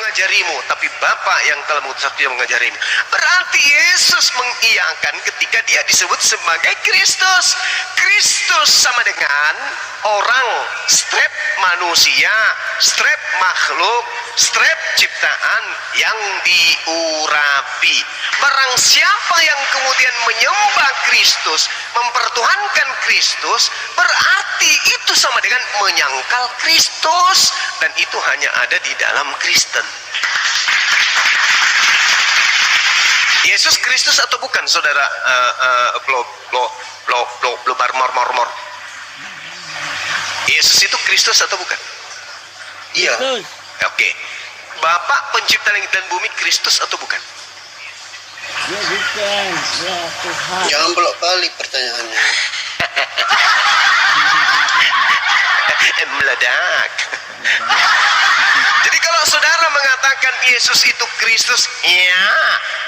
mengajarimu, tapi Bapa yang telah mengutus aku yang mengajarimu. Berarti Yesus mengiyakan ketika dia disebut sebagai Kristus. Kristus sama dengan orang, strep manusia, strep makhluk, strep ciptaan yang diurapi. Barang siapa yang kemudian menyembah Kristus, mempertuhankan Kristus, berarti itu sama dengan menyangkal Kristus, dan itu hanya ada di dalam Kristen. Yesus Kristus atau bukan, saudara? Marmor. Yesus itu Kristus atau bukan? Iya. Oke. Bapak pencipta langit dan bumi Kristus atau bukan? Ya bukan, ya Tuhan. Jangan bolak-balik pertanyaannya. Meledak. Jadi kalau saudara mengatakan Yesus itu Kristus, ya.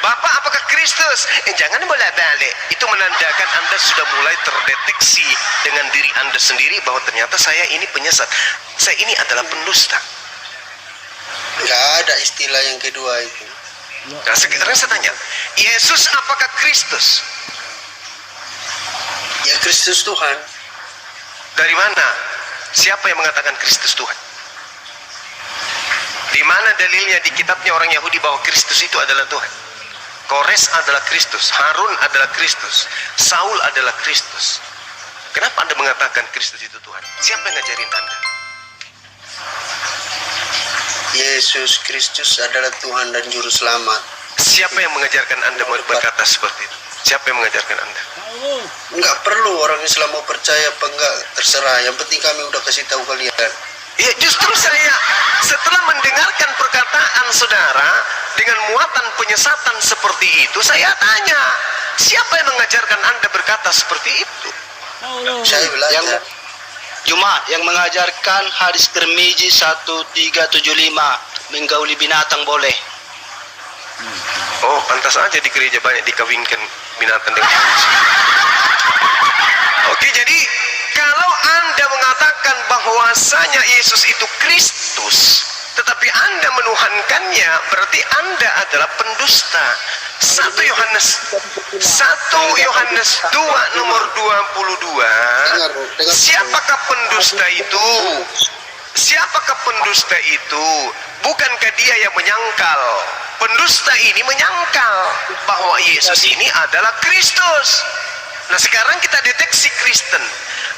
Bapak apakah Kristus? Jangan bolak-balik. Itu menandakan Anda sudah mulai terdeteksi dengan diri Anda sendiri bahwa ternyata saya ini penyesat. Saya ini adalah pendusta. Nggak ada istilah yang kedua itu. Nah, sekarang saya tanya, Yesus apakah Kristus? Ya Kristus Tuhan. Dari mana? Siapa yang mengatakan Kristus Tuhan? Di mana dalilnya di kitabnya orang Yahudi bahwa Kristus itu adalah Tuhan? Kores adalah Kristus, Harun adalah Kristus, Saul adalah Kristus. Kenapa Anda mengatakan Kristus itu Tuhan? Siapa yang ngajarin Anda? Yesus Kristus adalah Tuhan dan Juru Selamat. Siapa yang mengajarkan Anda berkata seperti itu? Siapa yang mengajarkan Anda? Enggak perlu orang Islam mau percaya apa enggak, terserah. Yang penting kami udah kasih tahu kalian. Ya justru saya setelah mendengarkan perkataan saudara dengan muatan penyesatan seperti itu, saya tanya, siapa yang mengajarkan Anda berkata seperti itu? Saya belajar. Yang Jumat yang mengajarkan hadis Tirmizi 1375, menggauli binatang boleh. Oh, pantas aja di gereja banyak dikawinkan binatang dengan manusia. Oke, jadi kalau Anda mengatakan bahwasanya Yesus itu Kristus, tetapi Anda menuhankannya, berarti Anda adalah pendusta. 1 Yohanes 2 nomor 22. Siapakah pendusta itu? Siapakah pendusta itu? Bukankah dia yang menyangkal? Pendusta ini menyangkal bahwa Yesus ini adalah Kristus. Nah, sekarang kita deteksi Kristen.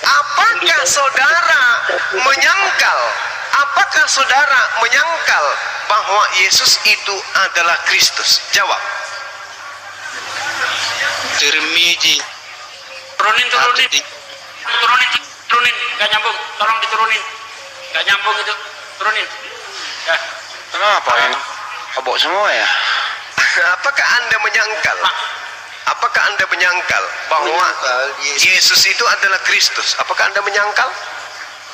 Apakah saudara menyangkal? Apakah saudara menyangkal bahwa Yesus itu adalah Kristus? Jawab. Tirmizi. Turunin, nggak nyambung, tolong diturunin, nggak nyambung itu, turunin. Ya. Kenapa ya? Abok semua ya? Apakah Anda menyangkal? Apakah Anda menyangkal bahwa Yesus itu adalah Kristus? Apakah Anda menyangkal?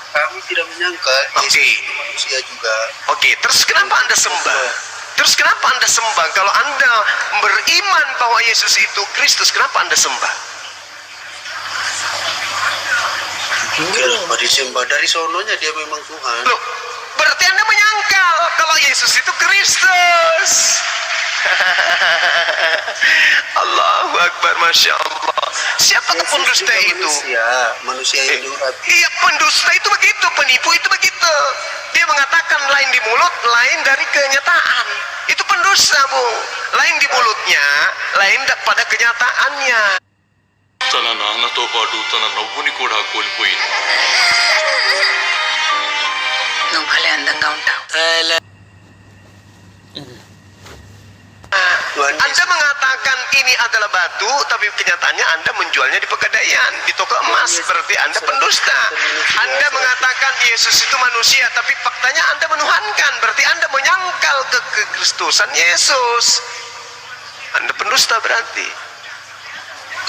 Kami tidak menyangka Yesus itu manusia juga. Oke, terus kenapa Anda sembah? Terus kenapa Anda sembah? Kalau Anda beriman bahwa Yesus itu Kristus, kenapa Anda sembah? Kenapa disembah? Dari sononya dia memang Tuhan. Loh, berarti Anda menyangkal kalau Yesus itu Kristus. Allahu Akbar, Masya Allah. Siapakah pendusta itu? Manusia yang diurapi. Iya, pendusta itu begitu, penipu itu begitu. Dia mengatakan lain di mulut, lain dari kenyataan. Itu pendusta, Bu. Lain di mulutnya, lain pada kenyataannya. తన నాన్నతో పాటు తన నవ్వుని కూడా కోల్పోయింది. నువ్వు భలే అందంగా ఉంటావు. Anda mengatakan ini adalah batu, tapi kenyataannya Anda menjualnya di Pegadaian, di toko emas. Berarti Anda pendusta. Anda mengatakan Yesus itu manusia, tapi faktanya Anda menuhankan. Berarti Anda menyangkal kekristusan Yesus. Anda pendusta berarti.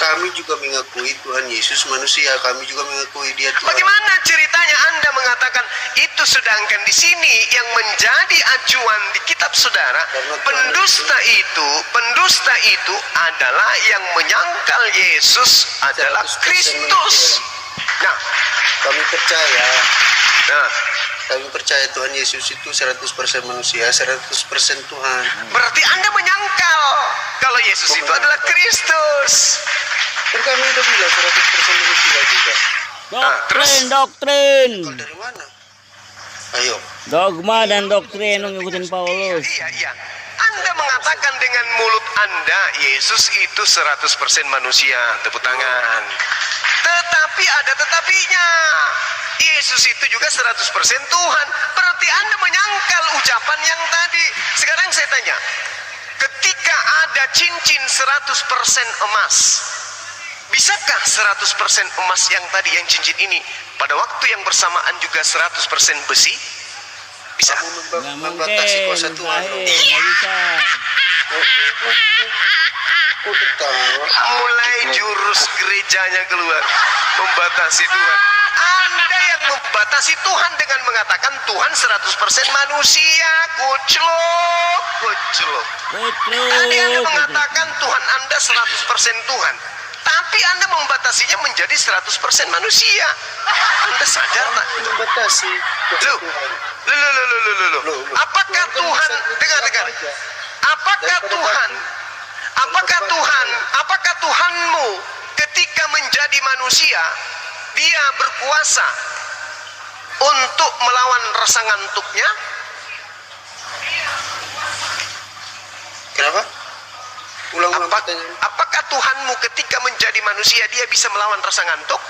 Kami juga mengakui Tuhan Yesus manusia. Kami juga mengakui dia Tuhan. Bagaimana ceritanya Anda mengatakan itu, sedangkan di sini yang menjadi acuan di kitab saudara, pendusta itu adalah yang menyangkal Yesus adalah Kristus. Nah, kami percaya. Nah, Kami percaya Tuhan Yesus itu 100% manusia, 100% Tuhan. Berarti Anda menyangkal kalau Yesus itu adalah Kristus. Kan kami udah bilang 100% manusia juga. Doktrin, doktrin. Kalau dari mana? Ayo. Dogma dan doktrin ngikutin Paulus. Iya. Anda mengatakan dengan mulut Anda Yesus itu 100% manusia. Tepuk tangan. Tetapi ada tetapinya. Yesus itu juga 100% Tuhan. Berarti Anda menyangkal ucapan yang tadi. Sekarang saya tanya, ketika ada cincin 100% emas, bisakah 100% emas yang tadi, yang cincin ini, pada waktu yang bersamaan juga 100% besi? Bisa? Nggak Membatasi mungkin. kuasa Tuhan. Mustahil. Nggak bisa. Kok tertawa? Mulai jurus gerejanya keluar, membatasi Tuhan. Anda yang membatasi Tuhan dengan mengatakan Tuhan 100% manusia. Kuclok. Tadi Anda mengatakan Tuhan Anda 100% Tuhan, tapi Anda membatasinya menjadi 100% manusia. Anda sadar tak? Membatasi kuasa Loh. Tuhan. Loh. Apakah Tuhan, dengar. Apakah Tuhanmu ketika menjadi manusia, dia berkuasa untuk melawan rasa ngantuknya? Kenapa? Ulang-ulang pertanyaan. Apakah Tuhanmu ketika menjadi manusia, dia bisa melawan rasa ngantuk?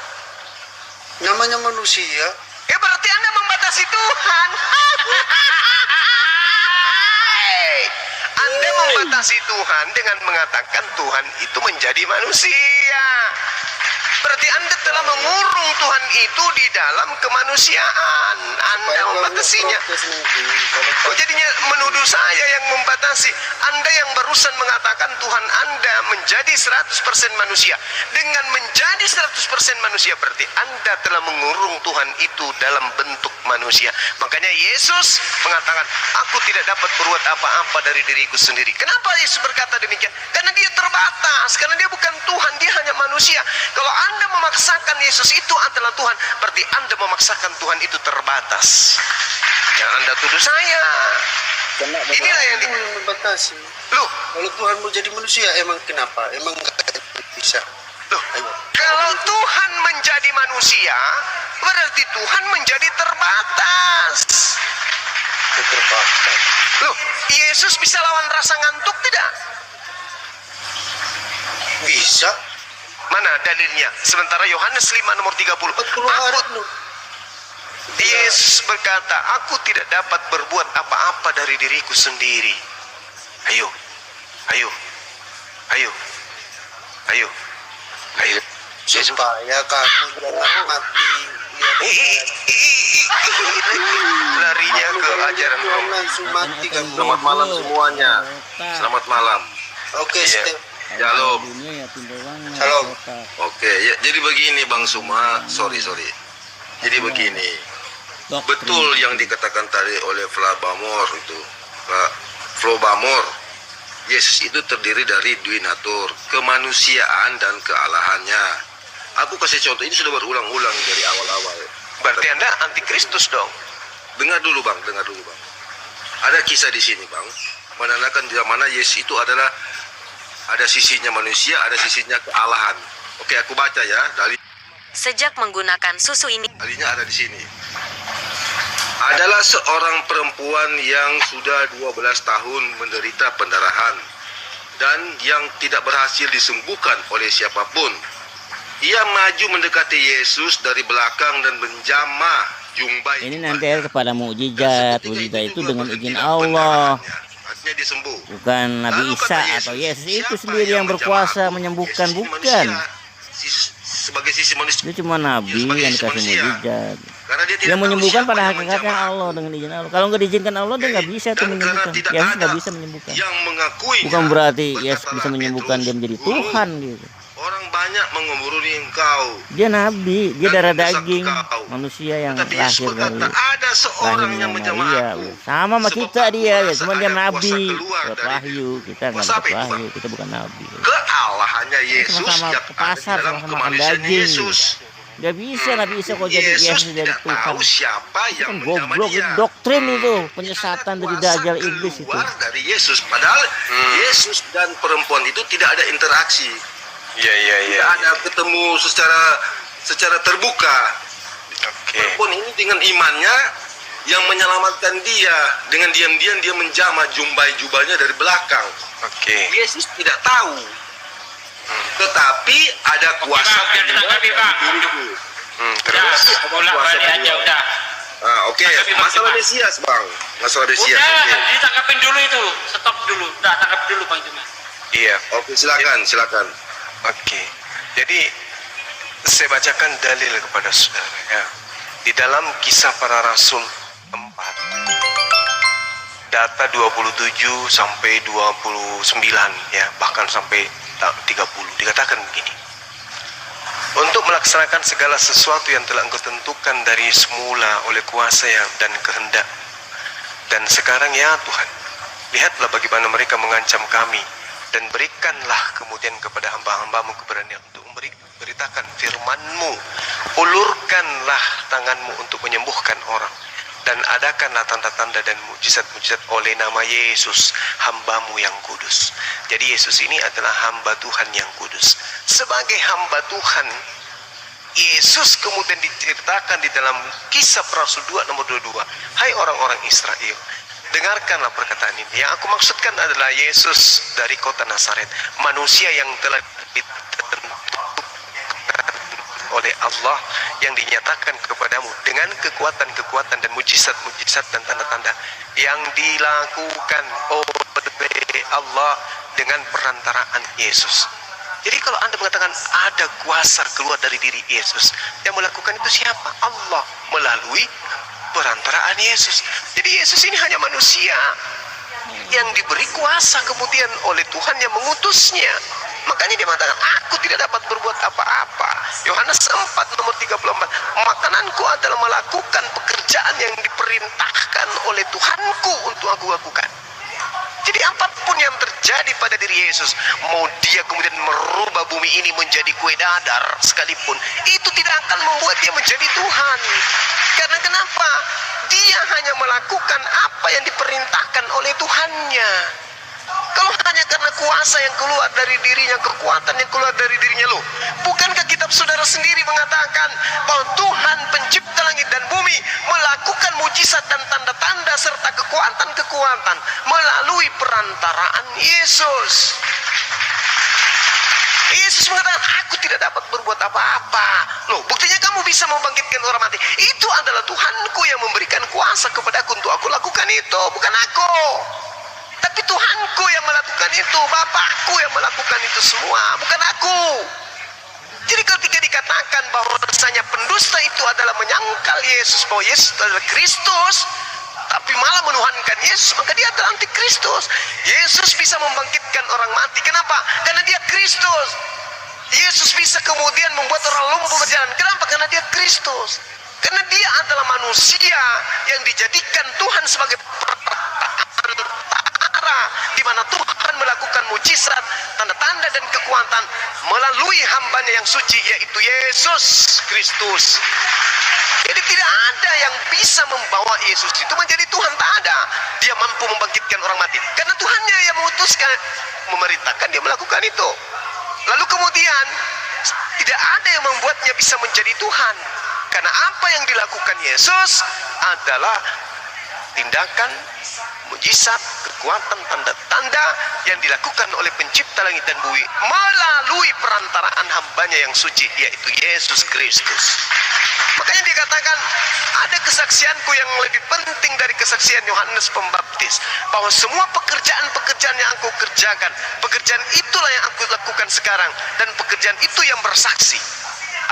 Namanya manusia. Ya berarti Anda membatasi Tuhan. Anda membatasi Tuhan dengan mengatakan Tuhan itu menjadi manusia. Berarti Anda telah mengurung Tuhan itu di dalam kemanusiaan. Anda membatasinya. Kok jadinya menuduh saya yang membatasi? Anda yang barusan mengatakan Tuhan Anda menjadi 100% manusia. Dengan menjadi 100% manusia berarti Anda telah mengurung Tuhan itu dalam bentuk manusia. Makanya Yesus mengatakan, aku tidak dapat berbuat apa-apa dari diriku sendiri. Kenapa Yesus berkata demikian? Karena dia terbatas. Karena dia bukan Tuhan, dia hanya manusia. Kalau Anda memaksakan Yesus itu adalah Tuhan, berarti Anda memaksakan Tuhan itu terbatas. Jangan Anda tuduh saya. Inilah yang membatasi. Loh, Kalau Tuhan mau jadi manusia, emang kenapa? Emang nggak bisa? loh. Kalau Tuhan menjadi manusia, berarti Tuhan menjadi terbatas. Terbatas. Loh, Yesus bisa lawan rasa ngantuk tidak? Bisa. Mana dalilnya? Sementara Yohanes 5 nomor 30. 40 hari Aku, loh. Yesus berkata, aku tidak dapat berbuat apa-apa dari diriku sendiri. Ayo. Supaya kamu jangan mati. Larinya ke ajaran Tuhan langsung mati kamu. Selamat malam semuanya. Selamat malam. Oke, Iya. Step. Shalom. Dunia ya pintar banget. Shalom. otak. Oke, ya, jadi begini Bang Suma, sorry. Jadi begini, Doktrin. betul yang dikatakan tadi oleh Flo Bamor, Yesus itu terdiri dari dua natur, kemanusiaan dan kealahannya. Aku kasih contoh, ini sudah berulang-ulang dari awal-awal. Berarti Anda antikristus dong. Dengar dulu bang. Ada kisah di sini bang, menandakan di mana Yesus itu adalah ada sisinya manusia, ada sisinya kealahan. Oke, aku baca ya. Sejak menggunakan susu ini, Dalilnya ada di sini. Adalah seorang perempuan yang sudah 12 tahun menderita pendarahan dan yang tidak berhasil disembuhkan oleh siapapun. Ia maju mendekati Yesus dari belakang dan menjamah jumbai. Ini nanti kepada mukjizat. Mukjizat itu dengan izin Allah, Artinya dia sembuh. bukan Nabi Lalu Isa kata atau Yesus itu "Siapa sendiri yang berkuasa menjamahku?" menyembuhkan, Yesus ini bukan. manusia. Sebagai sisi manusia. Itu cuma Nabi Sebagai yang sisi dikasih manusia. mukjizat. Karena dia tidak Yang tahu menyembuhkan siapa pada yang hakikatnya menjamahku. Allah dengan izin Allah. Kalau nggak diizinkan Allah, dia nggak bisa tuh Dan menyembuhkan. karena tidak Yesus ada nggak bisa menyembuhkan. yang mengakuinya, Bukan berarti Yesus berkatalah bisa menyembuhkan Petrus, dia menjadi "Guru, Tuhan gitu. Orang banyak mengemuruni engkau." Dia nabi, dia Dan darah mendesak daging, engkau. manusia yang Tetapi Yesus lahir dari berkata, ada seorang rahimnya yang Maria. menjamahku. Sama sama Sebab kita aku dia ya, merasa cuma dia ada nabi. kuasa keluar Dapat dari wahyu, kita nggak Kuasa apa dapat itu, wahyu, Bang? kita bukan nabi. Kealahannya Yesus Sama-sama yang ke ada pasar, di dalam sama-sama makan kemanusiaan daging. Yesus. Dia bisa, nggak bisa kok jadi Yesus Yesus dari tidak Tuhan. tahu siapa Itu yang kan menjamah goblok, dia. itu doktrin itu, Jadi penyesatan ada dari kuasa dajjal iblis itu. keluar dari Yesus. Padahal Yesus dan perempuan itu tidak ada interaksi. Iya, iya, iya. Tidak ada ketemu secara terbuka. Oke. Perempuan ini dengan imannya yang menyelamatkan dia. Dengan diam-diam dia menjamah jubahnya dari belakang. Oke. Yesus tidak tahu. Tetapi ada kuasa Bang, biar ditanggapi, Bang. diriku. Terus Udah, bola balik aja udah. Oke, Tanggapi, Bang, masalah Bang. Mesias, Bang. Masalah Mesias. Udah, Oke. ditangkapin dulu itu. Stop dulu. Udah, tangkap dulu Bang Jumat. iya. Oke, silakan. Oke. Jadi saya bacakan dalil kepada saudara ya. Di dalam Kisah Para Rasul 4 data 27 sampai 29 ya, bahkan sampai 30 dikatakan begini. Untuk melaksanakan segala sesuatu yang telah engkau tentukan dari semula oleh kuasa yang dan kehendak. Dan sekarang ya Tuhan, lihatlah bagaimana mereka mengancam kami, dan berikanlah kemudian kepada hamba-hambamu keberanian untuk memberitakan firman-Mu. Ulurkanlah tangan-Mu untuk menyembuhkan orang, dan adakanlah tanda-tanda dan mujizat-mujizat oleh nama Yesus, hamba-Mu yang kudus. Jadi Yesus ini adalah hamba Tuhan yang kudus. Sebagai hamba Tuhan, Yesus kemudian diceritakan di dalam Kisah Para Rasul 2 nomor 22. Hai orang-orang Israel, dengarkanlah perkataan ini. Yang aku maksudkan adalah Yesus dari kota Nazaret, manusia yang telah ditentukan oleh Allah, yang dinyatakan kepadamu dengan kekuatan-kekuatan dan mujizat-mujizat dan tanda-tanda yang dilakukan oleh Allah dengan perantaraan Yesus. Jadi kalau Anda mengatakan ada kuasa keluar dari diri Yesus, yang melakukan itu siapa? Allah melalui perantaraan Yesus. Jadi Yesus ini hanya manusia yang diberi kuasa kemudian oleh Tuhan yang mengutusnya. Makanya dia mengatakan, aku tidak dapat berbuat apa-apa. Yohanes 4 nomor 34. Makananku adalah melakukan pekerjaan yang diperintahkan oleh Tuhanku untuk aku lakukan. Jadi apapun yang terjadi pada diri Yesus, mau dia kemudian merubah bumi ini menjadi kue dadar sekalipun, itu tidak akan membuat dia menjadi Tuhan. Karena kenapa? Dia hanya melakukan apa yang diperintahkan oleh Tuhannya. Kalau hanya karena kuasa yang keluar dari dirinya, kekuatan yang keluar dari dirinya, loh, bukankah kitab saudara sendiri mengatakan bahwa Tuhan pencipta langit dan bumi melakukan mujizat dan tanda-tanda serta kekuatan-kekuatan melalui perantaraan Yesus. Yesus mengatakan, aku tidak dapat berbuat apa-apa. Loh, buktinya kamu bisa membangkitkan orang mati. Itu adalah Tuhanku yang memberikan kuasa kepadaku untuk aku lakukan itu, bukan aku. Tapi Tuhanku yang melakukan itu, Bapakku yang melakukan itu semua, bukan aku. Jadi ketika dikatakan bahwa rasanya pendusta itu adalah menyangkal Yesus, bahwa Yesus adalah Kristus, tapi malah menuhankan Yesus, maka dia adalah antikristus. Yesus bisa membangkitkan orang mati. Kenapa? Karena dia Kristus. Yesus bisa kemudian membuat orang lumpuh berjalan. Kenapa? Karena dia Kristus. Karena dia adalah manusia yang dijadikan Tuhan sebagai di mana Tuhan melakukan mujizat, tanda-tanda dan kekuatan melalui hambanya yang suci, yaitu Yesus Kristus. Jadi tidak ada yang bisa membawa Yesus itu menjadi Tuhan, tak ada. Dia mampu membangkitkan orang mati karena Tuhannya yang memutuskan, memerintahkan dia melakukan itu. Lalu kemudian tidak ada yang membuatnya bisa menjadi Tuhan, karena apa yang dilakukan Yesus adalah tindakan mujizat, kekuatan, tanda-tanda yang dilakukan oleh pencipta langit dan bumi melalui perantaraan hambanya yang suci, yaitu Yesus Kristus. Makanya dikatakan ada kesaksianku yang lebih penting dari kesaksian Yohanes Pembaptis, bahwa semua pekerjaan-pekerjaan yang aku kerjakan, pekerjaan itulah yang aku lakukan sekarang, dan pekerjaan itu yang bersaksi.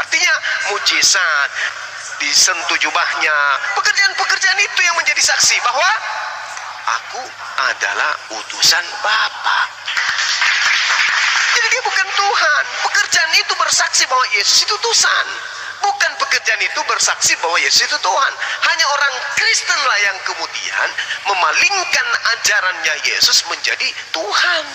Artinya mujizat, disentuh jubahnya, pekerjaan-pekerjaan itu yang menjadi saksi bahwa aku adalah utusan Bapa. Jadi dia bukan Tuhan. Pekerjaan itu bersaksi bahwa Yesus itu utusan, bukan pekerjaan itu bersaksi bahwa Yesus itu Tuhan. Hanya orang Kristen lah yang kemudian memalingkan ajarannya Yesus menjadi Tuhan.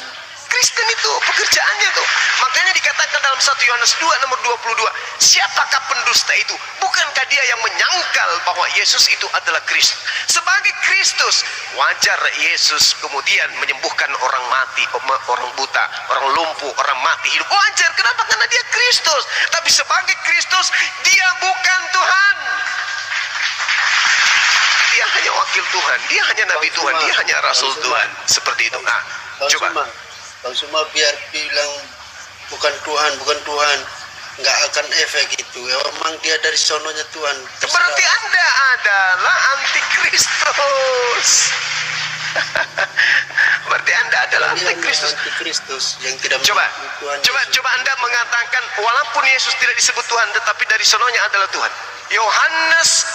Kristen itu pekerjaannya tuh. Makanya dikatakan dalam 1 Yohanes 2 nomor 22, siapakah pendusta itu? Bukankah dia yang menyangkal bahwa Yesus itu adalah Kristus? Sebagai Kristus, wajar Yesus kemudian menyembuhkan orang mati, orang buta, orang lumpuh, orang mati hidup. Wajar, kenapa? Karena dia Kristus. Tapi sebagai Kristus, dia bukan Tuhan. Dia hanya wakil Tuhan, dia hanya nabi Tuhan, dia hanya rasul Tuhan. Seperti itu. Nah, coba. Kalau semua biar bilang bukan Tuhan, nggak akan efek itu. Emang dia dari sononya Tuhan. Berarti Anda adalah antikristus. Berarti Anda adalah antikristus. Antikristus yang tidak Coba mengakui Tuhan Yesus. Anda mengatakan walaupun Yesus tidak disebut Tuhan, tetapi dari sononya adalah Tuhan. Yohanes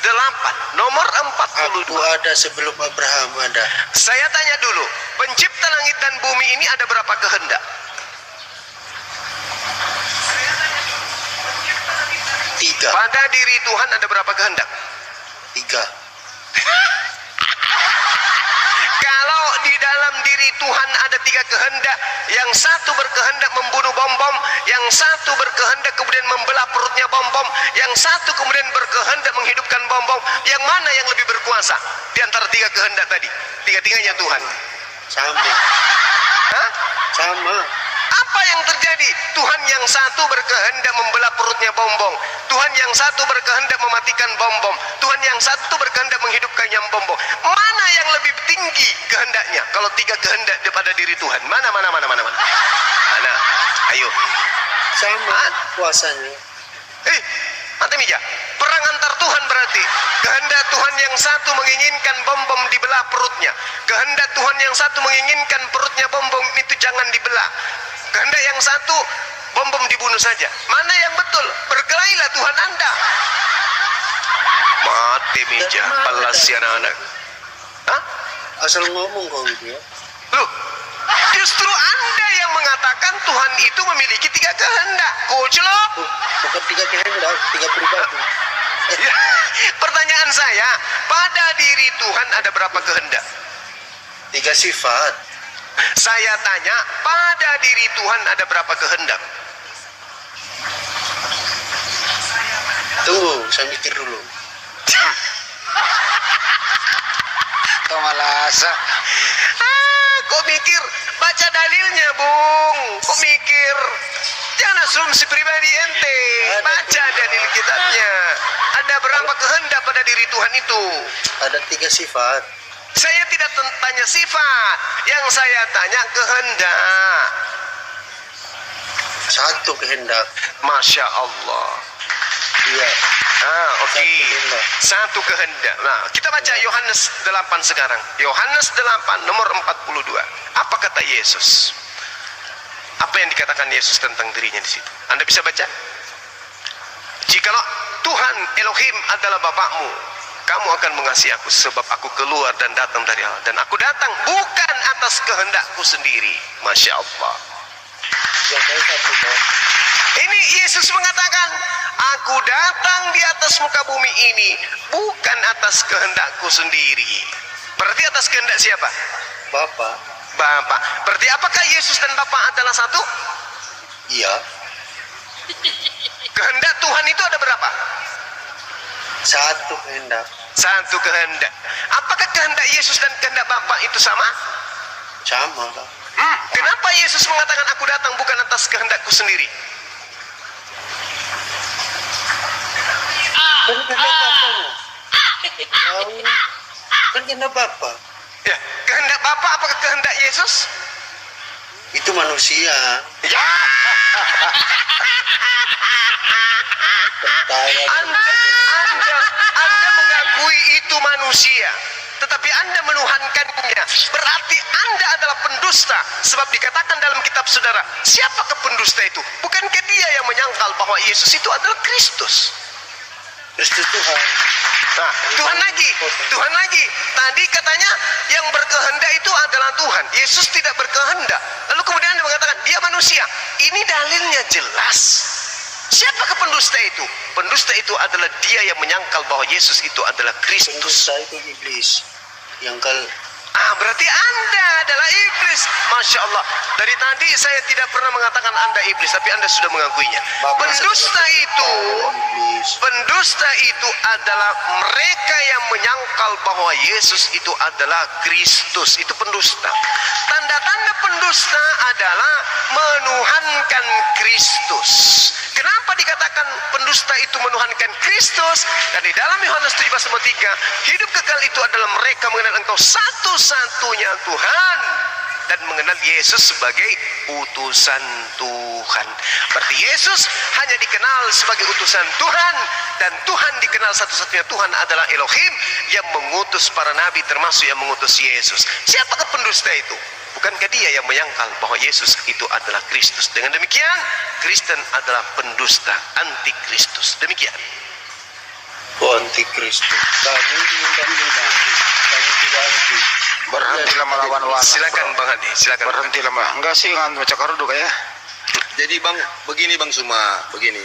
8 nomor 42. Aku ada sebelum Abraham ada. Saya tanya dulu, pencipta langit dan bumi ini ada berapa kehendak? 3. Pada diri Tuhan ada berapa kehendak? 3. Kalau di dalam diri Tuhan ada 3 kehendak, yang satu berkehendak membunuh bom-bom, yang satu berkehendak kemudian membelah perutnya bom-bom, yang satu kemudian berkehendak menghidupkan bom-bom, yang mana yang lebih berkuasa di antara 3 kehendak tadi? Tiga-tiganya Tuhan. Sama. Hah? Sama. Apa yang terjadi? Tuhan yang satu berkehendak membelah perutnya bom-bom, Tuhan yang satu berkehendak mematikan bom-bom, Tuhan yang satu berkehendak menghidupkan yang bom-bom. Mana yang lebih tinggi kehendaknya? Kalau 3 kehendak daripada diri Tuhan, mana? Mana? Ayo. Sama kuasanya. Mati meja. Perang antar Tuhan berarti. Kehendak Tuhan yang satu menginginkan bom-bom dibelah perutnya. Kehendak Tuhan yang satu menginginkan perutnya bom-bom itu jangan dibelah. Kehendak yang satu bom-bom dibunuh saja. Mana yang betul? Berkelailah Tuhan Anda. Mati meja. Pelasian anak. Hah? Asal ngomong kau itu ya. Loh, justru Anda yang mengatakan Tuhan itu memiliki 3 kehendak. Kucelok. Bukan 3 kehendak, 3 pribadi. Ya, pertanyaan saya, pada diri Tuhan ada berapa kehendak? 3 sifat. Saya tanya, pada diri Tuhan ada berapa kehendak? Tunggu, saya mikir dulu. Kau malasa. Kok mikir? Baca dalilnya, Bung. Kok mikir? Jangan asumsi pribadi ente. Baca dalil kitabnya. Ada berapa kehendak pada diri Tuhan itu? Ada 3 sifat. Saya tidak tanya sifat. Yang saya tanya kehendak. 1 kehendak. Masya Allah. Iya. Oke. Satu kehendak. Nah, kita baca Yohanes 8 sekarang. Yohanes 8 nomor 42. Apa kata Yesus? Apa yang dikatakan Yesus tentang dirinya di situ? Anda bisa baca? Jikalau Tuhan Elohim adalah Bapakmu, kamu akan mengasihi aku sebab aku keluar dan datang dari Allah. Dan aku datang bukan atas kehendakku sendiri. Masya Allah. Yang baik 1. Ini Yesus mengatakan, aku datang di atas muka bumi ini bukan atas kehendakku sendiri. Berarti atas kehendak siapa? Bapak. Bapak. Berarti apakah Yesus dan Bapak adalah satu? Iya. Kehendak Tuhan itu ada berapa? 1 kehendak. 1 kehendak. Apakah kehendak Yesus dan kehendak Bapak itu sama? Sama lah. Kenapa Yesus mengatakan aku datang bukan atas kehendakku sendiri? Kan kehendak Bapaknya. Kan kehendak Bapak. Ya, kehendak Bapak apakah kehendak Yesus? Itu manusia. Ya. Anda mengakui itu manusia, tetapi Anda menuhankannya. Berarti Anda adalah pendusta. Sebab dikatakan dalam kitab saudara, siapakah pendusta itu? Bukankah dia yang menyangkal bahwa Yesus itu adalah Kristus? Kristus Tuhan. Nah, Tuhan lagi. Tadi katanya yang berkehendak itu adalah Tuhan. Yesus tidak berkehendak. Lalu kemudian Anda mengatakan dia manusia. Ini dalilnya jelas. Siapakah pendusta itu? Pendusta itu adalah dia yang menyangkal bahwa Yesus itu adalah Kristus. Pendusta itu iblis. Yang berarti Anda adalah iblis. Masya Allah. Dari tadi saya tidak pernah mengatakan Anda iblis, tapi Anda sudah mengakuinya. Pendusta itu adalah mereka yang menyangkal bahwa Yesus itu adalah Kristus. Itu pendusta. Tanda-tanda pendusta adalah menuhankan Kristus. Kenapa dikatakan pendusta itu menuhankan Kristus? Dan di dalam Yohanes 17:3, hidup kekal itu adalah mereka mengenal Engkau satu-satunya Tuhan dan mengenal Yesus sebagai utusan Tuhan. Berarti Yesus hanya dikenal sebagai utusan Tuhan, dan Tuhan dikenal satu-satunya Tuhan adalah Elohim yang mengutus para nabi, termasuk yang mengutus Yesus. Siapakah pendusta itu? Bukankah dia yang menyangkal bahwa Yesus itu adalah Kristus? Dengan demikian, Kristen adalah pendusta, anti-Kristus. Demikian. Oh, anti-Kristus. Kami tidak anti. Berhentilah melawan warna. Silakan Bang Hadi, silakan. Berhentilah, Mbak. Enggak sih, nggak baca karuduk ya. Jadi Bang, begini Bang Suma, begini.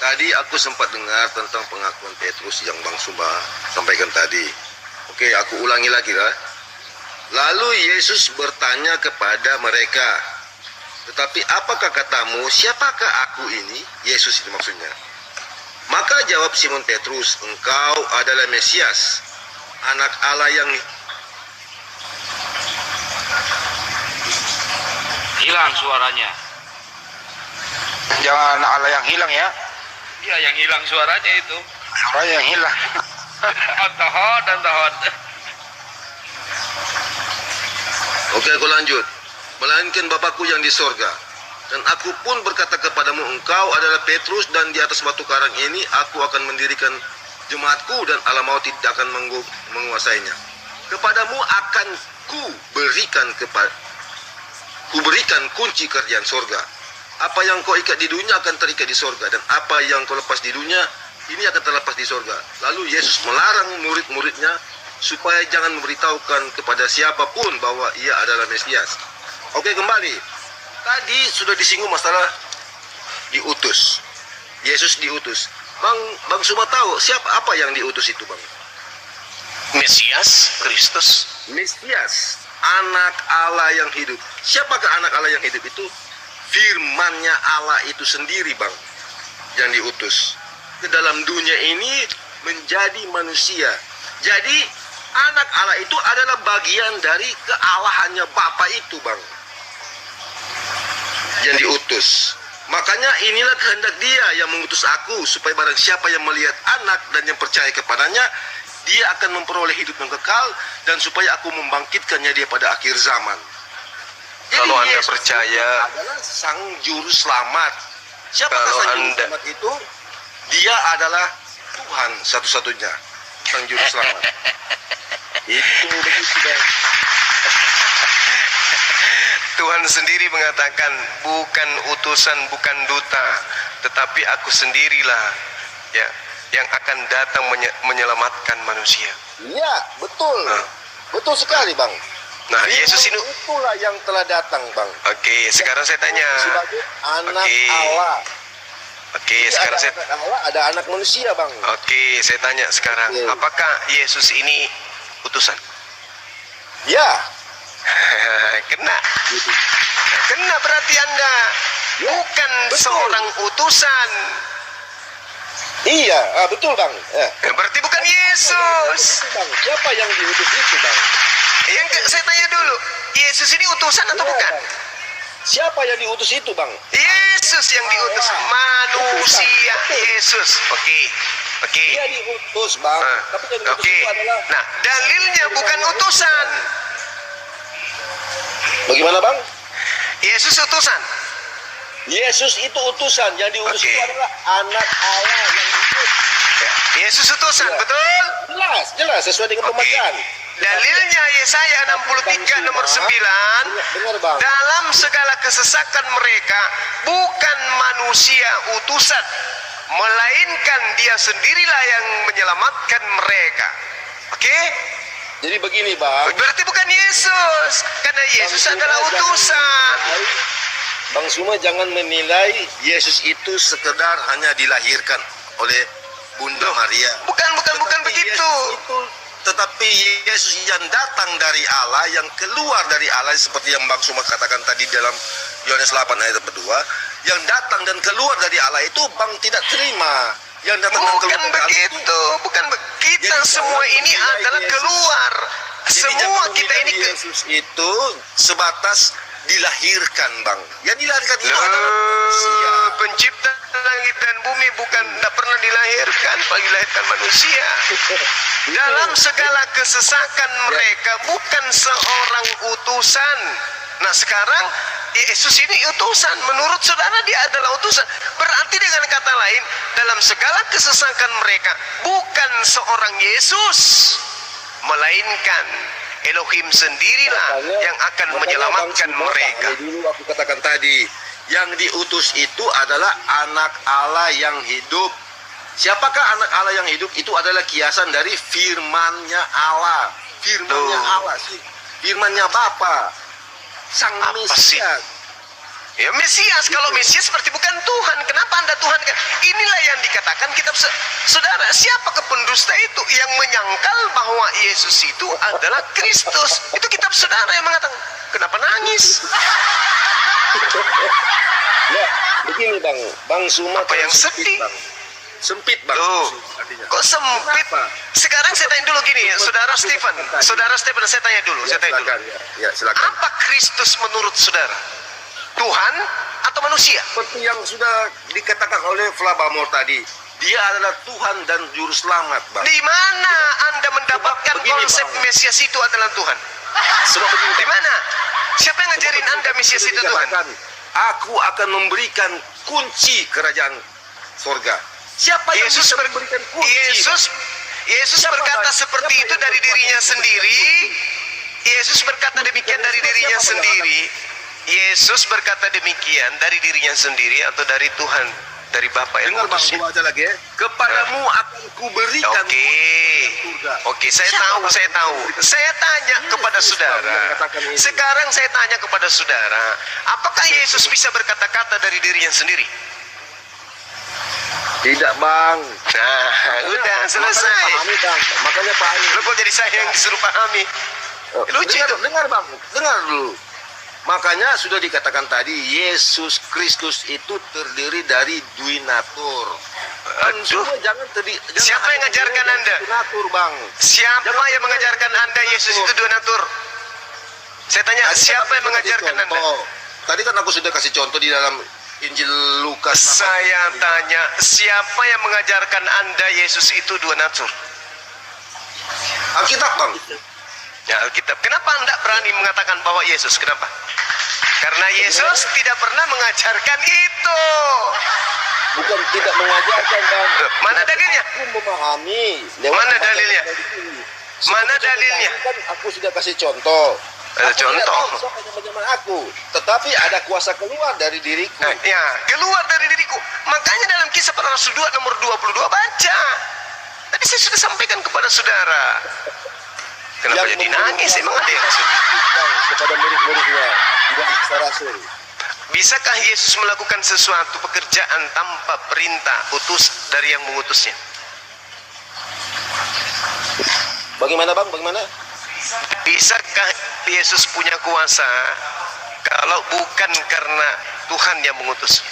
Tadi aku sempat dengar tentang pengakuan Petrus yang Bang Suma sampaikan tadi. Oke, aku ulangi lagi lah. Lalu Yesus bertanya kepada mereka, tetapi apakah katamu, siapakah aku ini? Yesus itu maksudnya. Maka jawab Simon Petrus, engkau adalah Mesias, anak Allah yang Hilang suaranya. Jangan Allah yang hilang ya. Iya, yang hilang suaranya itu. Suara yang hilang. Antahod. Oke, aku lanjut. Melainkan Bapakku yang di sorga. Dan aku pun berkata kepadamu, engkau adalah Petrus, dan di atas batu karang ini aku akan mendirikan jemaatku, dan alam maut tidak akan menguasainya. Kepadamu akan kuberikan kunci kerajaan sorga. Apa yang kau ikat di dunia akan terikat di sorga, dan apa yang kau lepas di dunia ini akan terlepas di sorga. Lalu Yesus melarang murid-muridnya supaya jangan memberitahukan kepada siapapun bahwa ia adalah Mesias. Oke, kembali. Tadi sudah disinggung masalah diutus. Yesus diutus. Bang Suma tahu apa yang diutus itu, Bang? Mesias, Kristus. Mesias, anak Allah yang hidup. Siapakah anak Allah yang hidup itu? Firman-Nya Allah itu sendiri, Bang, yang diutus ke dalam dunia ini menjadi manusia. Jadi anak Allah itu adalah bagian dari kealahannya Bapa itu, Bang, yang diutus. Makanya inilah kehendak Dia yang mengutus aku, supaya barang siapa yang melihat anak dan yang percaya kepadanya, dia akan memperoleh hidup yang kekal, dan supaya aku membangkitkannya dia pada akhir zaman. Jadi Kalau Anda Yesus percaya, adalah sang juru selamat. Siapa Kalau sang juru Anda- selamat itu? Dia adalah Tuhan satu-satunya, sang juru selamat. Itu begitu, Bang. Tuhan sendiri mengatakan, bukan utusan, bukan duta, tetapi aku sendirilah ya yang akan datang menyelamatkan manusia. Iya, betul. Nah. Betul sekali, Bang. Nah, Yesus ini, itulah yang telah datang, Bang. oke, sekarang saya tanya. Sebagai anak Oke. Allah. Oke, Jadi sekarang ada saya anak Allah, ada anak manusia, Bang. Oke, saya tanya sekarang, Oke. apakah Yesus ini utusan? Ya. Kena. Kena berarti Anda bukan betul. seorang utusan. Iya, betul, Bang. Berarti bukan Yesus. Itu, Bang. Siapa yang diutus itu, Bang? Saya tanya dulu, Yesus ini utusan atau Iya, bukan? Bang. Siapa yang diutus itu, Bang? Yesus yang diutus, manusia Yesus. Oke. Dia diutus, Bang. Ah, Tapi yang diutus Oke. itu adalah... Nah, dalilnya bukan utusan. Bagaimana, Bang? Yesus utusan. Yesus itu utusan. Yang diutus Oke. itu adalah anak Allah yang diutus. Yesus utusan, Iya. betul? Jelas. Sesuai dengan Oke. pembacaan. Dalilnya Yesaya 63 nomor 9. Benar, Bang. Dalam segala kesesakan mereka, bukan manusia utusan, melainkan Dia sendirilah yang menyelamatkan mereka. Oke? Jadi begini, Bang. Berarti bukan Yesus, karena Yesus Bang Suma adalah jangan utusan. menilai- Bang Suma jangan menilai Yesus itu sekedar hanya dilahirkan oleh Bunda Maria. Bukan Tetapi begitu. Yesus itu tetapi Yesus yang datang dari Allah, yang keluar dari Allah, seperti yang Bang Suma katakan tadi dalam Yohanes 8 ayat 2, yang datang dan keluar dari Allah itu Bang tidak terima. Yang datang dan keluar Bukan dari Allah itu begitu, bukan kita Jadi semua jangan ini menilai adalah Yesus. keluar. Jadi Semua jangan kita ini menilai Yesus itu sebatas dilahirkan, Bang. Yang dilahirkan itu adalah manusia. Pencipta langit dan bumi bukan tidak pernah dilahirkan, apalagi dilahirkan manusia. Dalam segala kesesakan mereka bukan seorang utusan. Nah sekarang Yesus ini utusan. Menurut saudara dia adalah utusan. Berarti dengan kata lain, dalam segala kesesakan mereka bukan seorang Yesus, melainkan Elohim sendirilah yang akan menyelamatkan mereka. Dulu aku katakan tadi, yang diutus itu adalah anak Allah yang hidup. Siapakah anak Allah yang hidup? Itu adalah kiasan dari firman-Nya Allah. Firman-Nya Allah sih. Firman-Nya Bapa. Sang Apa sih? Mesias. Ya Mesias, kalau Mesias berarti bukan Tuhan. Kenapa Anda Tuhan? Inilah yang dikatakan kitab saudara. Siapa pendusta itu yang menyangkal bahwa Yesus itu adalah Kristus? Itu kitab saudara yang mengatakan. Kenapa nangis? Ya, begini Bang. Bang Suma Apa yang sempit, sedih? Bang. Sempit, Bang. Tuh, Artinya. kok sempit? Kenapa? Sekarang saya tanya dulu gini, saudara Stephen. Saudara Stephen, saya tanya dulu. Ya, Saya tanya dulu. silakan, ya, silakan. Apa Kristus menurut saudara? Tuhan atau manusia? Seperti yang sudah dikatakan oleh Flabamor tadi, dia adalah Tuhan dan Juru Selamat, Bang. Di mana Anda mendapatkan Begini, konsep Bang. Mesias itu adalah Tuhan? Sebab begini, Di mana? Siapa yang ngajarin Anda Mesias itu Tuhan? dikatakan, aku akan memberikan kunci kerajaan surga. Siapa yang Yesus bisa ber- memberikan kunci? Yesus Siapa, berkata Bang? seperti Siapa itu yang dari berkuasa dirinya untuk sendiri. Yesus berkata demikian dari dirinya Siapa yang sendiri. Yesus berkata demikian dari dirinya sendiri atau dari Tuhan, dari Bapa yang Dengar Bang, mengutusnya. gua aja lagi ya. Kepadamu akan kuberikan Oke, surga. oke, saya Siapa, tahu, Bang? saya tahu. Saya tanya Yesus, kepada Bang, saudara. yang katakan ini. Sekarang saya tanya kepada saudara, apakah Yesus bisa berkata-kata dari dirinya sendiri? Tidak, Bang. Nah, udah selesai. Makanya pahami, Bang. Makanya pahami. Lo kok jadi saya yang disuruh pahami? Lucu dengar, itu. dengar Bang, dengar dulu. Makanya sudah dikatakan tadi, Yesus Kristus itu terdiri dari duinatur. Dan Aduh. semua jangan Siapa yang ngajarkan Anda? Duinatur, Bang. Siapa yang mengajarkan Anda Yesus itu dua natur? Saya tanya, Tadi kan siapa aku yang sudah mengajarkan kasih Anda? contoh. Tadi kan aku sudah kasih contoh di dalam Injil Lukas. Saya tanya, siapa yang mengajarkan Anda Yesus itu dua natur? Alkitab, Bang. Ya, Alkitab. Kenapa Anda berani mengatakan bahwa Yesus? Kenapa? Karena Yesus tidak pernah mengajarkan itu. Bukan tidak mengajarkan, Bang. Mana dalilnya? Aku memahami. Mana dalilnya? Mana Seperti dalilnya? tadi kan aku sudah kasih contoh. Ada Aku tidak contoh. tahu siapa zaman aku, tetapi ada kuasa keluar dari diriku. Ya, keluar dari diriku. Makanya dalam kisah para rasul 2 nomor 22 baca. Tadi saya sudah sampaikan kepada saudara. Kenapa jadi nangis? Emang ada yang sedih? Kepada murid-muridnya di dalam Kisah Rasul. Bisakah Yesus melakukan sesuatu pekerjaan tanpa perintah utus dari yang mengutusnya? Bagaimana, Bang? Bagaimana? Bisakah Yesus punya kuasa kalau bukan karena Tuhan yang mengutusnya?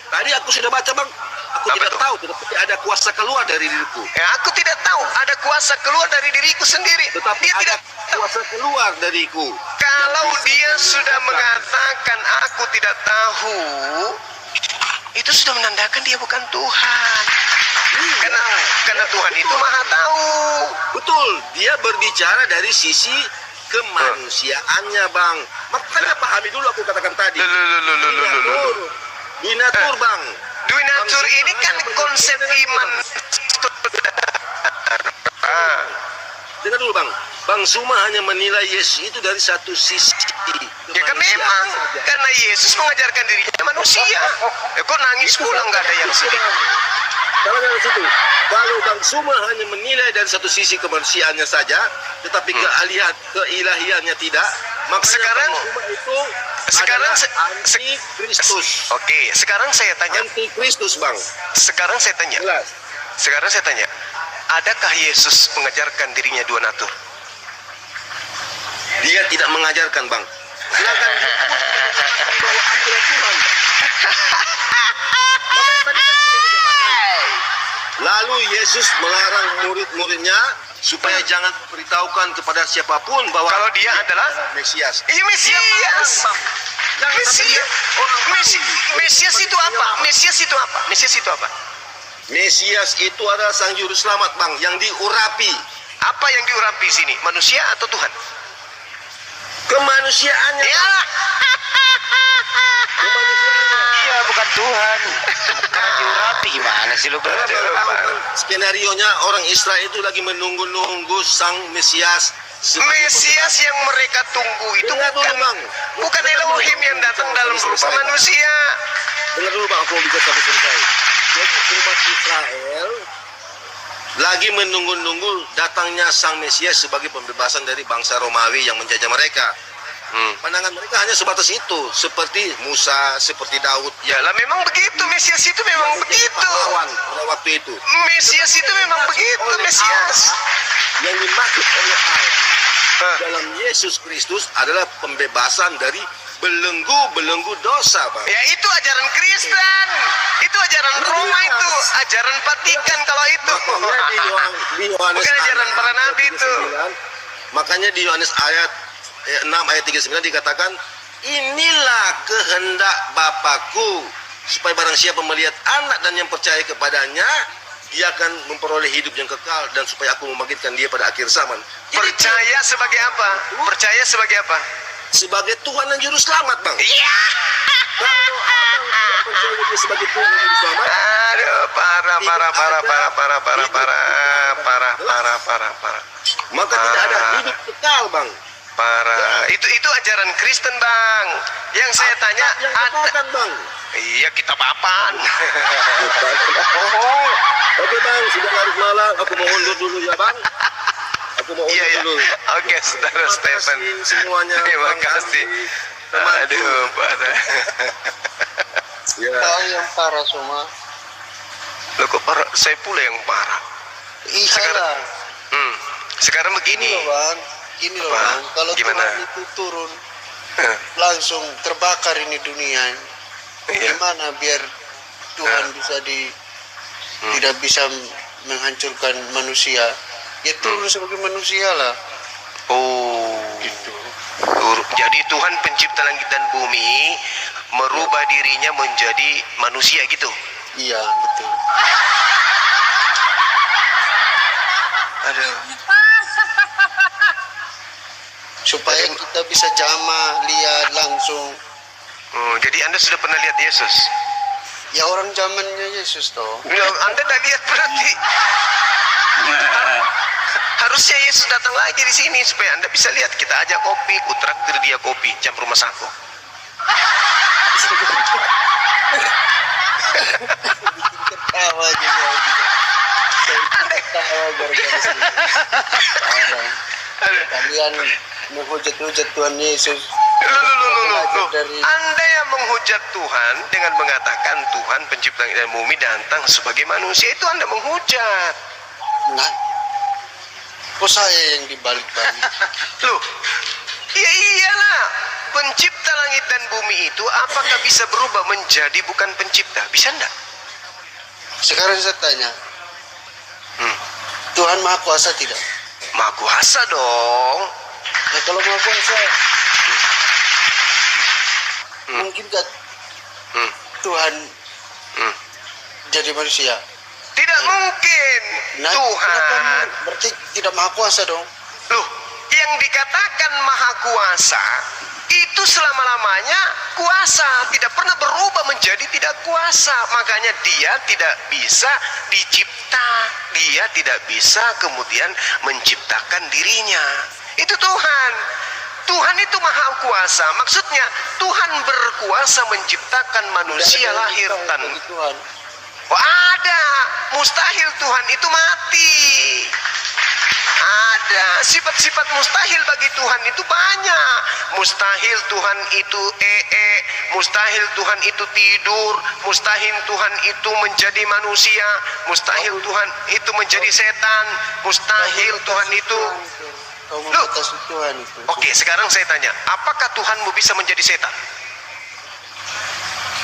Tadi aku sudah baca, Bang. Aku Apa tidak tuh? tahu, tetapi ada kuasa keluar dari diriku. Ya, aku tidak tahu. Ada kuasa keluar dari diriku sendiri. Tetapi Dia ada tidak tahu. kuasa keluar dariku. Kalau dia sudah mengatakan aku tidak tahu, itu sudah menandakan dia bukan Tuhan. Karena Tuhan itu maha tahu. Betul, dia berbicara dari sisi kemanusiaannya, Bang. Makanya pahami dulu aku katakan tadi. Binatur, Bang. Duinatur ini kan konsep iman. Dengar dulu, Bang. Bang Suma hanya menilai Yesus itu dari satu sisi. Ya kan memang, karena Yesus mengajarkan dirinya manusia. Ya kok nangis pula nggak ada yang sedih. Kalau dari situ, kalau Bang Suma hanya menilai dari satu sisi kemanusiaannya saja, tetapi keilahiannya tidak, maka Sekarang- Bang Suma itu sekarang adalah anti Kristus. Oke, sekarang saya tanya. Anti Kristus, Bang. Sekarang saya tanya. Jelas. Sekarang saya tanya. adakah Yesus mengajarkan dirinya dua natur? Dia tidak mengajarkan, Bang. Sedangkan dia pun mengatakan bahwa aku adalah Tuhan, Bang. Makanya tadi kan sudah dikatakan. Lalu Yesus melarang murid-muridnya supaya jangan memberitahukan kepada siapapun bahwa Kalau dia adalah Mesias. Iya, Mesias. Mesias itu apa? Mesias itu apa? Mesias itu apa? Mesias itu adalah sang juru selamat, Bang, yang diurapi. Apa yang diurapi sini? Manusia atau Tuhan? Kemanusiaannya, Ya. Bang. Kemanusiaannya. Iya, bukan Tuhan. Karena diurapi gimana sih lu Karena berarti? Bang tahu kan skenarionya orang Israel itu lagi menunggu-nunggu sang Mesias. sebagai Mesias yang mereka tunggu itu Dengar dulu, bukan Bang. bukan Elohim yang datang dalam rupa manusia. Dengar dulu, Bang, aku mau bicara sampai selesai. Jadi umat Israel lagi menunggu-nunggu datangnya sang Mesias sebagai pembebasan dari bangsa Romawi yang menjajah mereka. Pandangan mereka hanya sebatas itu, seperti Musa, seperti Daud. Ya lah, memang begitu. Mesias itu memang begitu. Pahlawan pada waktu itu. Mesias itu memang begitu. Mesias. Yang dimaksud oleh Allah dalam Yesus Kristus adalah pembebasan dari belenggu-belenggu dosa, Bang. Ya, itu ajaran Kristen. Itu ajaran Roma itu. Ajaran Vatikan kalau itu. Makanya di Yohanes Bukan ajaran para nabi itu. 39, makanya di Yohanes ayat 6 ayat 39 dikatakan, inilah kehendak Bapakku, supaya barang siapa melihat anak dan yang percaya kepadanya, dia akan memperoleh hidup yang kekal, dan supaya aku membangkitkan dia pada akhir zaman. Jadi, Percaya sebagai apa? Percaya sebagai apa? sebagai Tuhan dan Juru Selamat, Bang. Iya. Kalau abang tidak percaya dia sebagai Tuhan dan Juru Selamat, Aduh, parah. maka tidak ada hidup kekal, Bang. Parah. Itu ajaran Kristen, Bang. Yang saya tanya, Yang katakan, Bang. iya, kitab apaan? Oke, Bang, sudah larut malam, aku mau undur dulu ya, Bang. Aku mau undur Iya. dulu. Oke, Saudara Terima Stephen. kasih semuanya. Terima Bang kasih. Andi, temanku. Aduh, parah. Ya. Tahu yang parah semua. Loh, kok parah? Saya pula yang parah. Iya Sekarang- lah. Sekarang Ini begini. loh, Bang. Ini loh, Apa? Bang. Kalau Gimana? Tuhan itu turun Hah, langsung terbakar ini dunia. Iya. Gimana biar Tuhan Hah. bisa tidak bisa menghancurkan manusia? Ya turun sebagai manusia lah. Oh. Gitu. Jadi Tuhan pencipta langit dan bumi merubah dirinya menjadi manusia gitu. Iya, betul. Aduh. Supaya kita bisa jama, lihat langsung. Jadi Anda sudah pernah lihat Yesus? Ya orang zamannya Yesus toh. Ya, Anda tidak lihat berarti. Harusnya Yesus datang lagi di sini supaya Anda bisa lihat. Kita ajak kopi, ku traktir dia kopi, campur masako. Ketawa juga. Saya ketawa gara-gara sini. Parah. Kalian menghujat-hujat Tuhan Yesus. Belajar dari Anda yang menghujat Tuhan dengan mengatakan Tuhan pencipta langit dan bumi datang sebagai manusia, itu Anda menghujat. nah, kok saya yang dibalik-balik? Loh, ya iyalah. Pencipta langit dan bumi itu apakah bisa berubah menjadi bukan pencipta? Bisa enggak? Sekarang saya tanya, Hmm. Tuhan Maha Kuasa tidak? Maha kuasa dong. Nah, kalau Maha Kuasa, mungkin gak Hmm. Tuhan Hmm. jadi manusia? Tidak mungkin. Nah, Tuhan. kenapa berarti tidak Maha Kuasa dong? Loh, yang dikatakan maha kuasa itu selama-lamanya kuasa, tidak pernah berubah menjadi tidak kuasa. Makanya dia tidak bisa dicipta, dia tidak bisa kemudian menciptakan dirinya. Itu Tuhan. Tuhan itu maha kuasa. Maksudnya Tuhan berkuasa menciptakan manusia lahir Tidak ada dan bagi Tuhan. oh, ada. Mustahil Tuhan itu mati. Ada sifat-sifat mustahil bagi Tuhan itu banyak. mustahil Tuhan itu mustahil Tuhan itu tidur, mustahil Tuhan itu menjadi manusia, mustahil Tuhan itu menjadi setan, mustahil Tuhan itu. Kau membatasi Tuhan itu. Oke, sekarang saya tanya, apakah Tuhanmu bisa menjadi setan?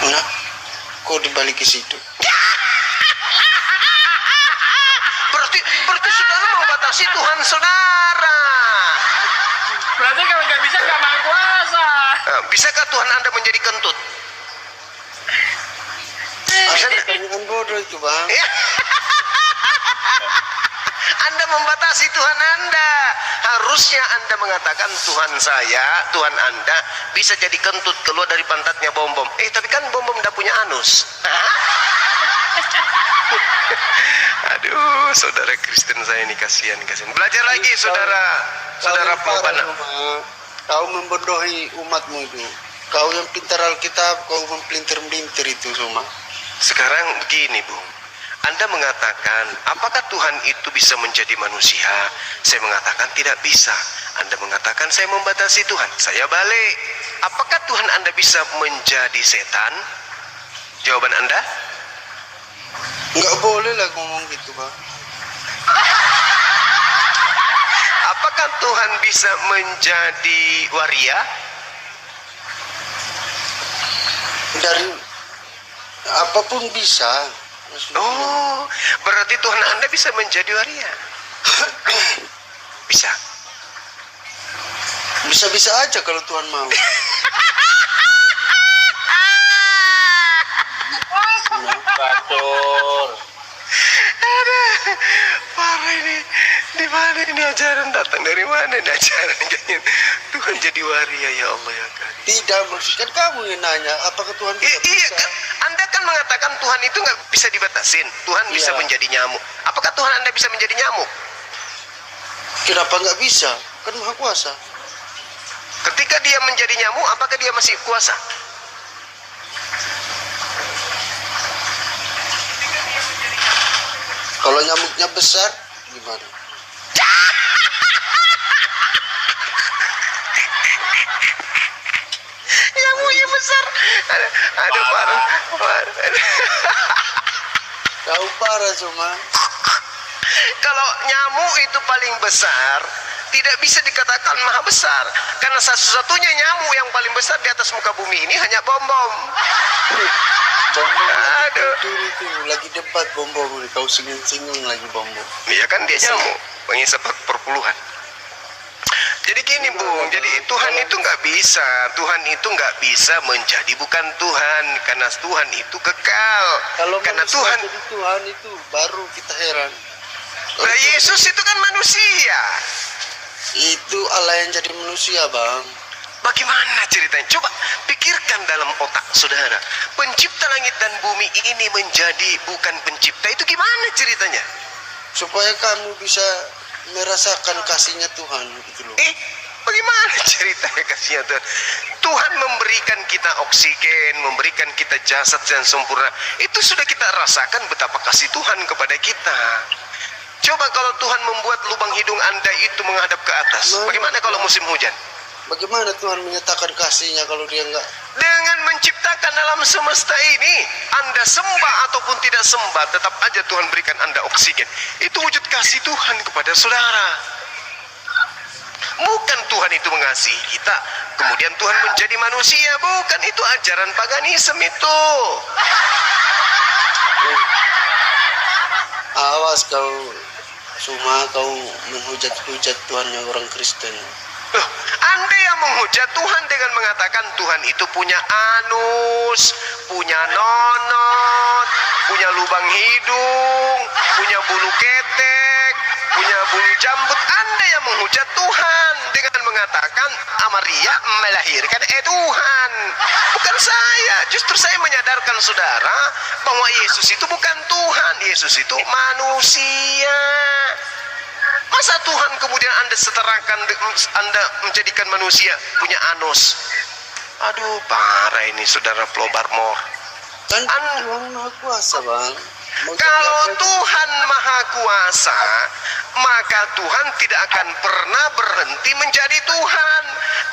Nah, kau dibalik ke situ. Berarti saudara membatasi Tuhan saudara. Berarti kalau nggak bisa nggak maha kuasa. Bisakah Tuhan Anda menjadi kentut? Bisa nggak? Pertanyaan bodoh itu, Bang. Ya. Anda membatasi Tuhan Anda. Harusnya Anda mengatakan Tuhan saya, Tuhan Anda bisa jadi kentut keluar dari pantatnya bom-bom. Tapi kan bom-bom udah punya anus. Aduh, saudara Kristen saya ini kasihan. Belajar lagi, saudara Pembana. Kau membodohi umatmu itu. Kau yang pintar Alkitab, kau mempelintir-melintir itu semua. Sekarang begini, Bu. Anda mengatakan, apakah Tuhan itu bisa menjadi manusia? Saya mengatakan tidak bisa. Anda mengatakan saya membatasi Tuhan. Saya balik. Apakah Tuhan Anda bisa menjadi setan? Jawaban Anda? Enggak boleh lah ngomong gitu, Bang. Apakah Tuhan bisa menjadi waria? Dari apapun bisa. Oh, berarti Tuhan Anda bisa menjadi waria? Bisa. Bisa-bisa aja kalau Tuhan mau. Batur. Parah ini. Di mana ini ajaran datang? Dari mana ini ajaran? Tuhan jadi waria, ya Allah ya Karim. Tidak, maksudnya kamu yang nanya, apakah Tuhan bisa? Iya kan? Anda kan mengatakan Tuhan itu nggak bisa dibatasin. Tuhan bisa Iya. menjadi nyamuk. Apakah Tuhan Anda bisa menjadi nyamuk? Kenapa nggak bisa? Kan Maha Kuasa. Ketika dia menjadi nyamuk, apakah dia masih kuasa? Kalau nyamuknya besar, gimana? Nyamuknya besar. Ada parah. Kau parah cuma. Kalau nyamuk itu paling besar, tidak bisa dikatakan maha besar. Karena satu-satunya nyamuk yang paling besar di atas muka bumi ini hanya bom-bom. Bom-bom Aduh. itu lagi debat bom-bom. Kau singgung-singgung lagi bom-bom. Iya kan dia nyamuk, pengisap perpuluhan. Jadi gini Bung, jadi Tuhan itu nggak bisa, Tuhan itu nggak bisa menjadi bukan Tuhan, karena Tuhan itu kekal. Kalau Karena manusia Tuhan, jadi Tuhan itu baru kita heran. nah Yesus itu kan manusia. Itu Allah yang jadi manusia, Bang. Bagaimana ceritanya? Coba pikirkan dalam otak saudara. Pencipta langit dan bumi ini menjadi bukan pencipta, itu gimana ceritanya? Supaya kamu bisa merasakan kasihnya Tuhan gitu loh. Bagaimana ceritanya kasihnya Tuhan? Tuhan memberikan kita oksigen, memberikan kita jasad yang sempurna. Itu sudah kita rasakan betapa kasih Tuhan kepada kita. Coba kalau Tuhan membuat lubang hidung Anda itu menghadap ke atas. Bagaimana kalau musim hujan? Bagaimana Tuhan menyatakan kasihnya kalau dia enggak? Dengan menciptakan alam semesta ini, Anda sembah ataupun tidak sembah, tetap aja Tuhan berikan Anda oksigen. Itu wujud kasih Tuhan kepada saudara. Bukan Tuhan itu mengasihi kita, kemudian Tuhan menjadi manusia. Bukan, itu ajaran paganisme itu. Awas kau, cuma kau menghujat-hujat Tuhan yang orang Kristen. Loh, Anda yang menghujat Tuhan dengan mengatakan Tuhan itu punya anus, punya nonot, punya lubang hidung, punya bulu ketek, punya bulu jambut. Anda yang menghujat Tuhan dengan mengatakan Maria melahirkan Tuhan. Bukan saya. Justru saya menyadarkan saudara bahwa Yesus itu bukan Tuhan. Yesus itu manusia. Masa Tuhan kemudian Anda setarakan, Anda menjadikan manusia punya anus? Aduh, parah ini saudara Plobarmore. Kan Tuhan Maha Kuasa, Bang. Kalau Tuhan Maha Kuasa, maka Tuhan tidak akan pernah berhenti menjadi Tuhan.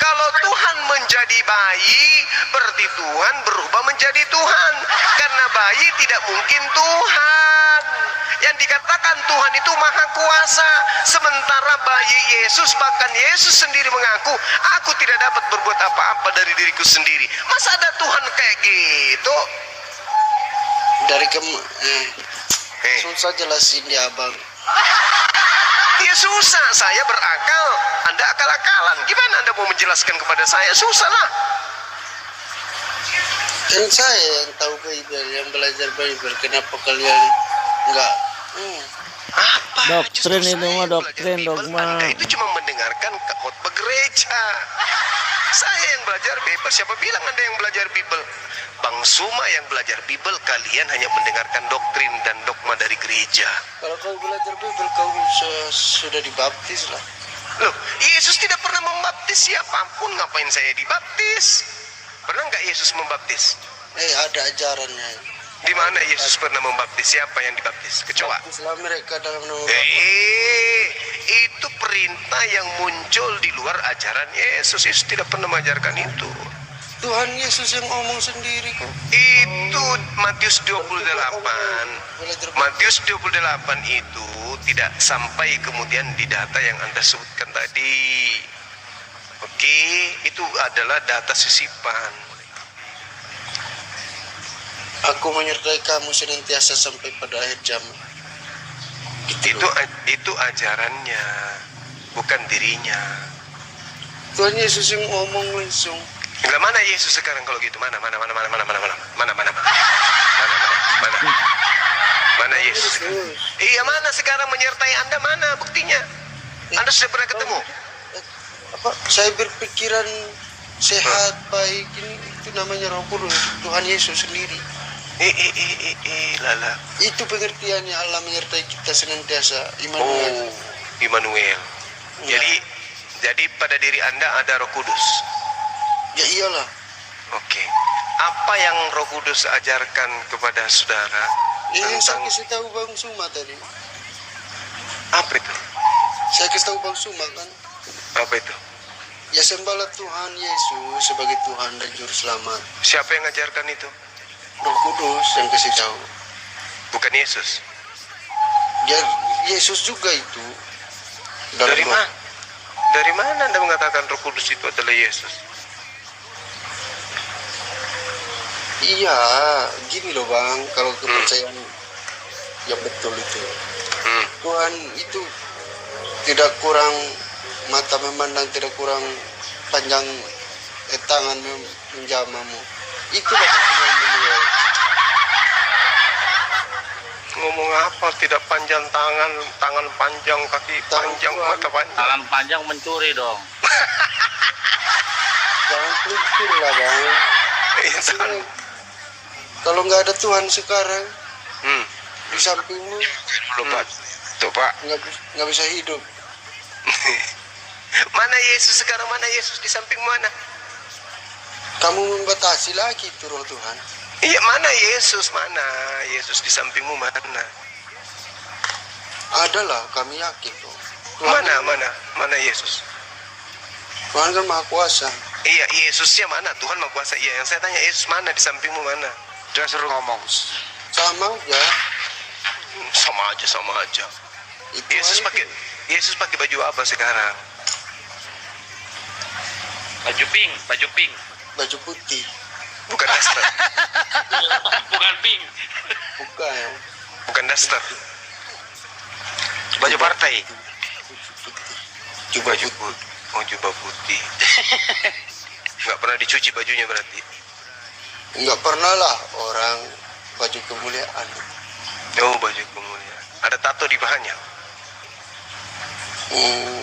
Kalau Tuhan menjadi bayi, berarti Tuhan berubah menjadi Tuhan. Karena bayi tidak mungkin Tuhan. Yang dikatakan Tuhan itu maha kuasa. Sementara bayi Yesus, bahkan Yesus sendiri mengaku, aku tidak dapat berbuat apa-apa dari diriku sendiri. Masa ada Tuhan kayak gitu? Dari susah jelasin ya abang. Ya susah, saya berakal, Anda akal-akalan. Gimana Anda mau menjelaskan kepada saya? Susah lah. Kan saya yang tahu Bible, yang belajar Bible. Kenapa kalian enggak? Apa? Doktrin Justru itu saya mah yang doktrin, belajar Bible, dogma. Anda itu cuma mendengarkan khotbah gereja. Saya yang belajar Bible. Siapa bilang Anda yang belajar Bible? Bang Suma yang belajar Bible, kalian hanya mendengarkan doktrin dan dogma dari gereja. Kalau kau belajar Bible, kau sudah dibaptis lah. Loh, Yesus tidak pernah membaptis siapapun. Ngapain saya dibaptis? Pernah nggak Yesus membaptis? Ada ajarannya. Di mana Yesus pernah membaptis? Siapa yang dibaptis? Kecoa. Baptislah mereka dalam nama Itu perintah yang muncul di luar ajaran Yesus. Yesus tidak pernah mengajarkan itu. Tuhan Yesus yang ngomong sendiri kok. Itu Matius 28. Matius 28 itu tidak sampai kemudian di data yang Anda sebutkan tadi. Oke, itu adalah data sisipan. Aku menyertai kamu senantiasa sampai pada akhir zaman. Itu ajarannya, bukan dirinya. Tuhan Yesus yang ngomong langsung. Lah mana Yesus sekarang kalau gitu? Mana Yesus? Iya, mana sekarang menyertai Anda? Mana buktinya? Anda sudah pernah ketemu? Saya berpikiran sehat, baik, ini itu namanya Roh Kudus, Tuhan Yesus sendiri. Lala. Itu pengertiannya Allah menyertai kita senantiasa. Oh, Immanuel. Ya. Jadi pada diri Anda ada Roh Kudus. Ya iyalah. Oke. Apa yang Roh Kudus ajarkan kepada saudara Yang saya tentang kasih tahu Bang Suma tadi. apa itu? Saya kasih tahu Bang Suma kan. Apa itu? Ya sembahlah Tuhan Yesus sebagai Tuhan dan Juru Selamat. Siapa yang ajarkan itu? Roh Kudus yang kasih tahu. Bukan Yesus. Ya Yesus juga itu. Dari mana? Dari mana Anda mengatakan Roh Kudus itu adalah Yesus? Iya, gini loh Bang, kalau kepercayaan yang betul itu. Tuhan itu tidak kurang mata memandang, tidak kurang panjang tangan menjamamu. Itulah yang beliau. Ngomong apa? Tidak panjang tangan, tangan panjang, kaki panjang, mata panjang. Tangan panjang mencuri dong. Jangan pikir lah Bang. Maksudnya, kalau nggak ada Tuhan sekarang di sampingmu, Tuh Pak. nggak bisa hidup. Mana Yesus sekarang? Mana Yesus di samping mana? Kamu membatasi lagi itu Roh Tuhan. Iya, mana Yesus? Mana Yesus di sampingmu? Mana? Adalah, kami yakin tuh. Tuhan, Mana Yesus? Tuhan kan Maha Kuasa. Iya, Yesusnya mana? Tuhan Maha Kuasa. Iya, yang saya tanya Yesus mana di sampingmu mana? Jangan suruh ngomong. Sama aja. Sama aja. Itu Yesus pakai baju apa sekarang? Baju pink. baju putih. Bukan daster. Bukan pink. Bukan. Bukan daster. Baju partai. Jubah putih. Nggak pernah dicuci bajunya berarti. Nggak pernah lah orang baju kemuliaan. Oh, baju kemuliaan. Ada tato di bahannya?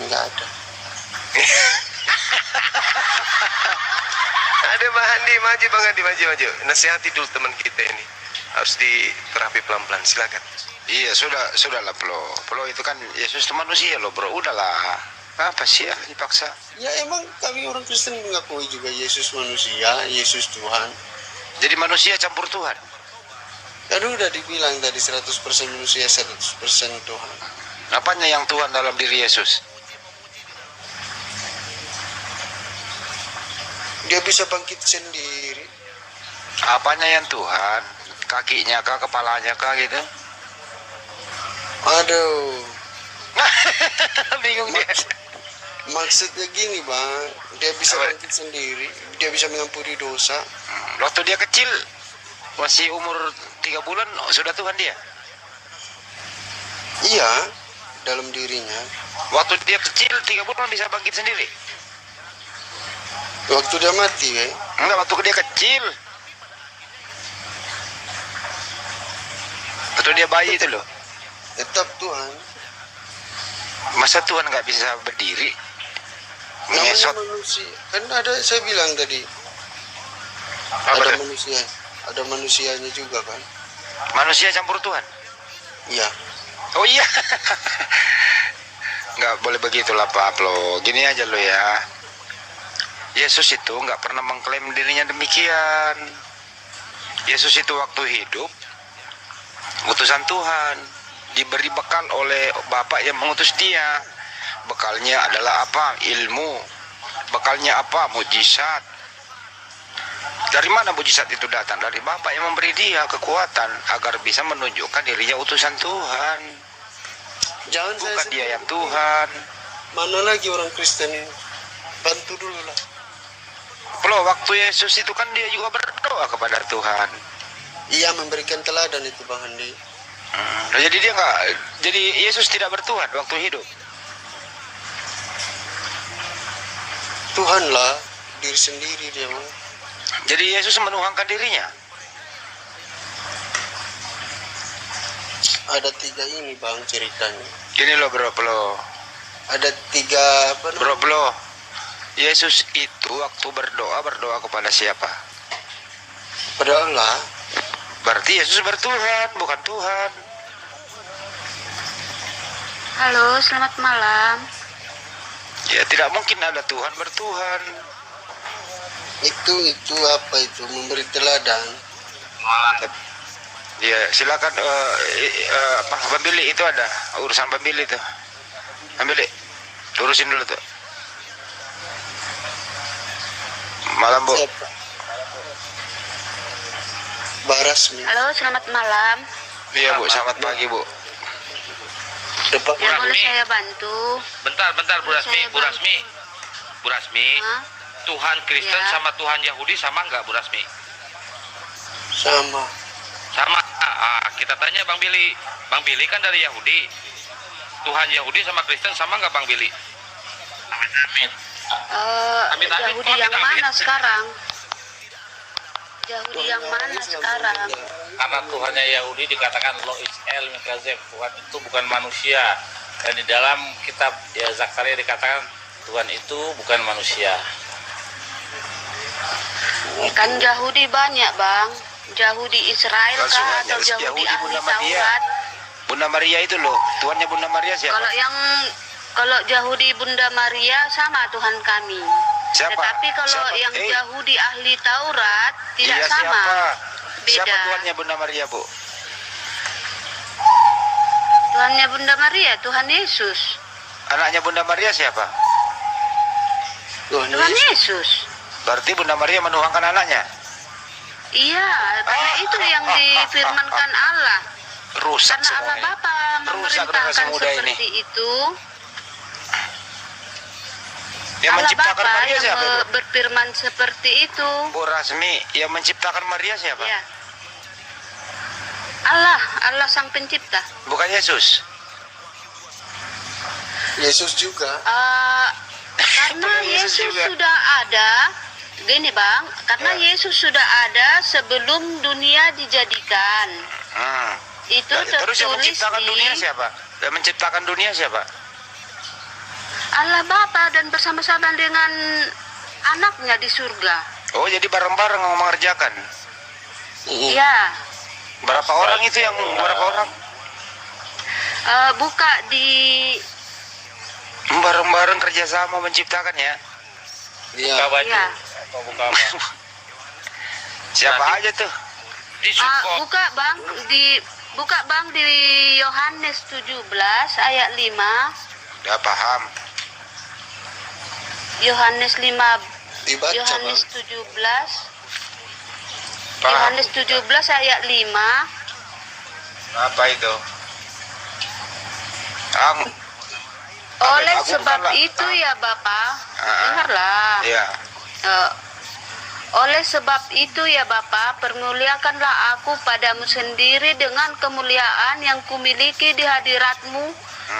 Nggak ada. Ada bahan di maju Bang Andi, maju. Nasihati dulu teman kita ini. Harus diterapi pelan-pelan, silakan. Iya, sudahlah Plo itu kan Yesus itu manusia loh bro, udahlah. Apa sih ya dipaksa? Ya emang kami orang Kristen mengakui juga Yesus manusia, Yesus Tuhan. Jadi manusia campur Tuhan. Kan udah dibilang tadi 100% manusia, 100% Tuhan. Apanya yang Tuhan dalam diri Yesus? Dia bisa bangkit sendiri. Apanya yang Tuhan? Kakinya kah, kepalanya kah gitu? Aduh, Bingung dia. maksudnya gini bang, dia bisa Apa? bangkit sendiri, dia bisa mengampuni dosa. Waktu dia kecil, masih umur 3 bulan, sudah Tuhan dia. Iya, dalam dirinya. Waktu dia kecil 3 bulan bisa bangkit sendiri. Waktu dia mati, Enggak, waktu dia kecil. Waktu dia bayi itu loh. tetap Tuhan. Masa Tuhan nggak bisa berdiri? Namanya Mengesot. manusia. Kan ada, saya bilang tadi, Apa ada tuh? manusia, ada manusianya juga kan. Manusia campur Tuhan. Iya. Oh iya. Nggak boleh begitulah Pak Plo. Gini aja lo ya. Yesus itu nggak pernah mengklaim dirinya demikian. Yesus itu waktu hidup utusan Tuhan, diberi bekal oleh Bapa yang mengutus dia. Bekalnya adalah apa? Ilmu. Bekalnya apa? Mujizat. Dari mana mujizat itu datang? Dari Bapa yang memberi dia kekuatan agar bisa menunjukkan dirinya utusan Tuhan. Jangan saya Bukan dia sebut. yang Tuhan. Mana lagi orang Kristen ini? Bantu dulu lah. Loh, waktu Yesus itu kan dia juga berdoa kepada Tuhan. Iya, memberikan teladan itu Bang Andi. Nah, jadi dia nggak, jadi Yesus tidak bertuhan waktu hidup. Tuhan lah, diri sendiri dia Bang. Jadi Yesus menuhankan dirinya. Ada 3 ini Bang ceritanya. Gini loh bro, Ada 3 apa namanya? bro. Yesus itu waktu berdoa kepada siapa? Pada Allah. Berarti Yesus bertuhan, bukan Tuhan. Halo, selamat malam. Ya tidak mungkin ada Tuhan bertuhan. Itu apa itu? Memberi teladan. Ya silakan apa pembeli itu ada urusan pembeli itu. Pembeli, urusin dulu tuh. Malam Bu. Siapa? Barasmi. Halo, selamat malam. Iya Bu, selamat pagi Bu. Depan. Ya, boleh saya bantu? Bentar, Bu Rasmi, Saya Bu Rasmi. Bu Rasmi, Hah? Tuhan Kristen Ya. sama Tuhan Yahudi sama nggak Bu Rasmi? Sama. Sama. Kita tanya Bang Billy. Bang Billy kan dari Yahudi. Tuhan Yahudi sama Kristen sama nggak Bang Billy? Amin. Amit, Yahudi amit, yang amit. mana sekarang? Yahudi yang mana sekarang? Karena Tuhannya Yahudi dikatakan Lo Israel Mikazeb, Tuhan itu bukan manusia. Dan di dalam kitab ya Zakaria dikatakan Tuhan itu bukan manusia. Kan Yahudi banyak bang. Yahudi Israel Langsung kah aja, atau Yahudi Yahudi ahli Bunda Maria. Taurat? Bunda Maria itu loh, Tuhannya Bunda Maria siapa? Kalau Yahudi Bunda Maria sama Tuhan kami. Siapa? Tetapi kalau Siapa? yang Yahudi ahli Taurat tidak Iya, sama. Siapa? Beda. Siapa Tuhannya Bunda Maria Bu? Tuhannya Bunda Maria, Tuhan Yesus. Anaknya Bunda Maria siapa? Tuhan Yesus. Berarti Bunda Maria menuhankan anaknya. Iya, karena itu yang difirmankan Allah. Rusak Karena Allah semuanya. Bapa Rusak memerintahkan generasi muda ini. seperti itu. Yang Allah menciptakan Bapa Maria yang siapa Bu? berfirman seperti itu. Bu Rasmi, yang menciptakan Maria siapa? Ya. Allah sang pencipta. Bukan Yesus. Yesus juga. Karena Yesus Yesus juga. sudah ada, gini bang, karena Ya. Yesus sudah ada sebelum dunia dijadikan. Itu Terus yang tertulis menciptakan di dunia siapa? Yang menciptakan dunia siapa? Allah Bapa dan bersama-sama dengan anaknya di surga. Oh, jadi bareng-bareng mengerjakan. Ya, Berapa orang itu yang berapa orang? buka di Bareng-bareng kerjasama menciptakan ya. Iya. Buka baju ya. atau buka apa? Siapa aja tuh? Di support. Buka bang di Yohanes 17 ayat 5. Udah paham. Yohanes 5 Dibaca, Yohanes Bang. 17. Paham? Yohanes 17 ayat 5. Apa itu? Ang, Oleh aku sebab bukanlah- itu ya Bapak, Ah. dengarlah. ya. Oleh sebab itu ya Bapa, permuliakanlah aku padamu sendiri dengan kemuliaan yang kumiliki di hadiratmu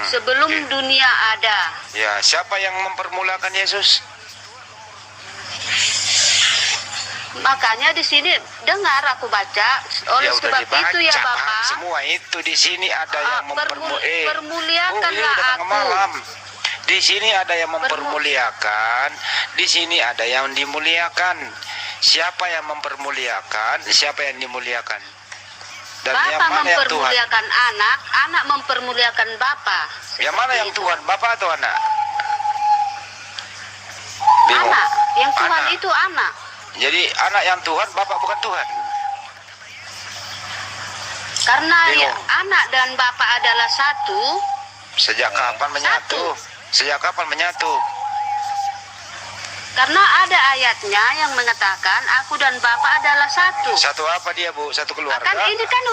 sebelum dunia ada. Ya, siapa yang mempermulakan Yesus? Makanya di sini dengar aku baca, oleh Ya, udah sebab dibaca, itu ya Bang. Bapa, Semua itu di sini ada yang permuliakanlah udah tengah aku. malam. Di sini ada yang mempermuliakan, di sini ada yang dimuliakan. Siapa yang mempermuliakan, siapa yang dimuliakan? Dan yang Bapa mana yang Tuhan? mempermuliakan anak, anak mempermuliakan Bapa. Yang mana yang Tuhan? Bapak atau anak? Bingung. Anak, yang Tuhan Anak. itu anak. Jadi anak yang Tuhan, Bapak bukan Tuhan. Karena Bingung. anak dan Bapa adalah satu. Sejak kapan menyatu? Sejak kapan menyatu? Karena ada ayatnya yang mengatakan aku dan Bapa adalah satu. Satu apa dia, Bu? Satu keluarga? Kan ini kan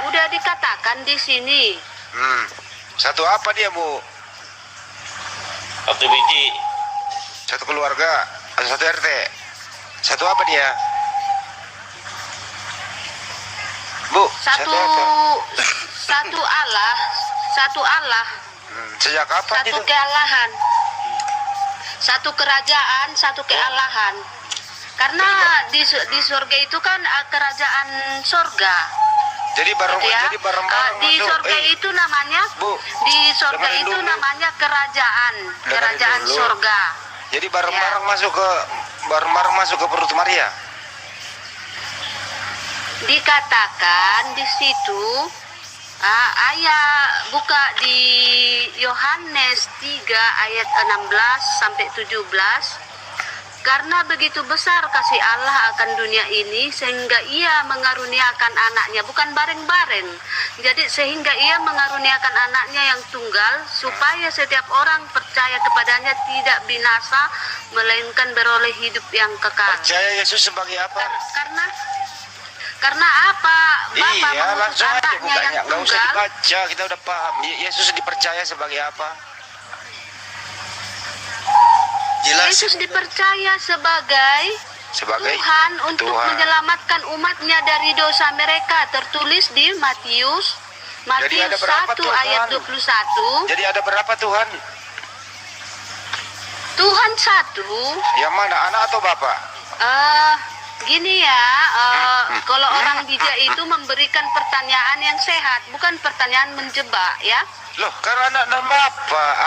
udah dikatakan di sini. Satu apa dia, Bu? Satu biji. Satu keluarga atau satu RT? Satu apa dia? Bu, Satu apa? satu Allah, satu Allah, Sejak kapan satu itu? kealahan. Satu kerajaan, satu kealahan. Karena di surga itu kan kerajaan surga. Jadi bareng, Gitu ya. jadi bareng-bareng Di masuk. surga itu namanya, Bu, di surga dengerin itu dulu. namanya kerajaan dulu. surga. Jadi bareng-bareng masuk ke perut Maria. Dikatakan di situ ayat buka di Yohanes 3 ayat 16 sampai 17. Karena begitu besar kasih Allah akan dunia ini sehingga ia mengaruniakan anaknya, bukan bareng-bareng. Jadi sehingga ia mengaruniakan anaknya yang tunggal supaya setiap orang percaya kepadanya tidak binasa melainkan beroleh hidup yang kekal. Percaya Yesus sebagai apa? Karena apa? Bapa Iya, mengutus langsung aja anaknya bukanya. yang Nggak usah tunggal. dibaca, kita udah paham. Yesus dipercaya sebagai apa? Yesus dipercaya sebagai Tuhan untuk menyelamatkan umatnya dari dosa mereka, tertulis di Matius ada berapa 1 Tuhan? ayat 21. Jadi ada berapa Tuhan? Tuhan satu. Yang mana, anak atau bapak? Gini ya, kalau orang bijak itu memberikan pertanyaan yang sehat, bukan pertanyaan menjebak ya. Loh, karena anak dan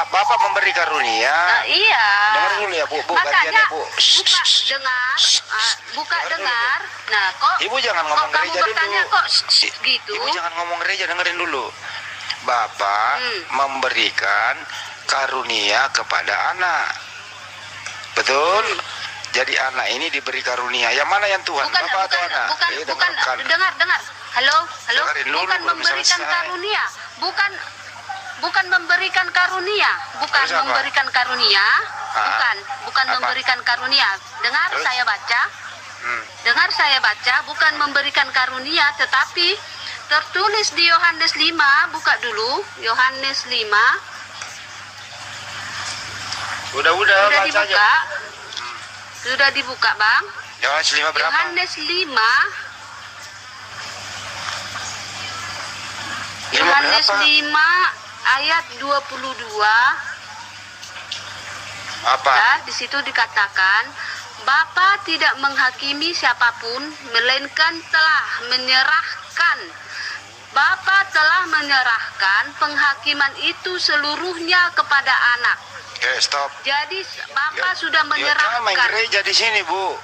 bapak memberi karunia. Iya. Dengar dulu ya, Bu. Makanya Gantian ya, Bu. buka dengar. Nah, kok Ibu jangan ngomong kamu gereja bertanya dulu. kok gitu? Ibu jangan ngomong gereja, dengerin dulu. Bapak memberikan karunia kepada anak. Betul? Jadi anak ini diberi karunia. Yang mana yang Tuhan? Bapak atau anak? Bukan. Dengar. Halo. Dengerin dulu, Bukan belum bisa memberikan selesai. karunia. Bukan memberikan karunia. Bukan Terus apa? memberikan karunia. Bukan Apa? memberikan karunia. Dengar Terus? saya baca. Dengar saya baca, bukan memberikan karunia, tetapi tertulis di Yohanes 5, buka dulu, Yohanes 5. Udah Sudah baca dibuka? aja. Sudah dibuka, Bang? Yohanes 5 berapa? Yohanes 5. Lima Yohanes berapa? 5 ayat 22. Apa? Ya, di situ dikatakan, Bapa tidak menghakimi siapapun, melainkan telah menyerahkan. Bapa telah menyerahkan penghakiman itu seluruhnya kepada anak. Stop. Jadi Bapa sudah Jangan main menyerahkan. gereja di sini, Bu.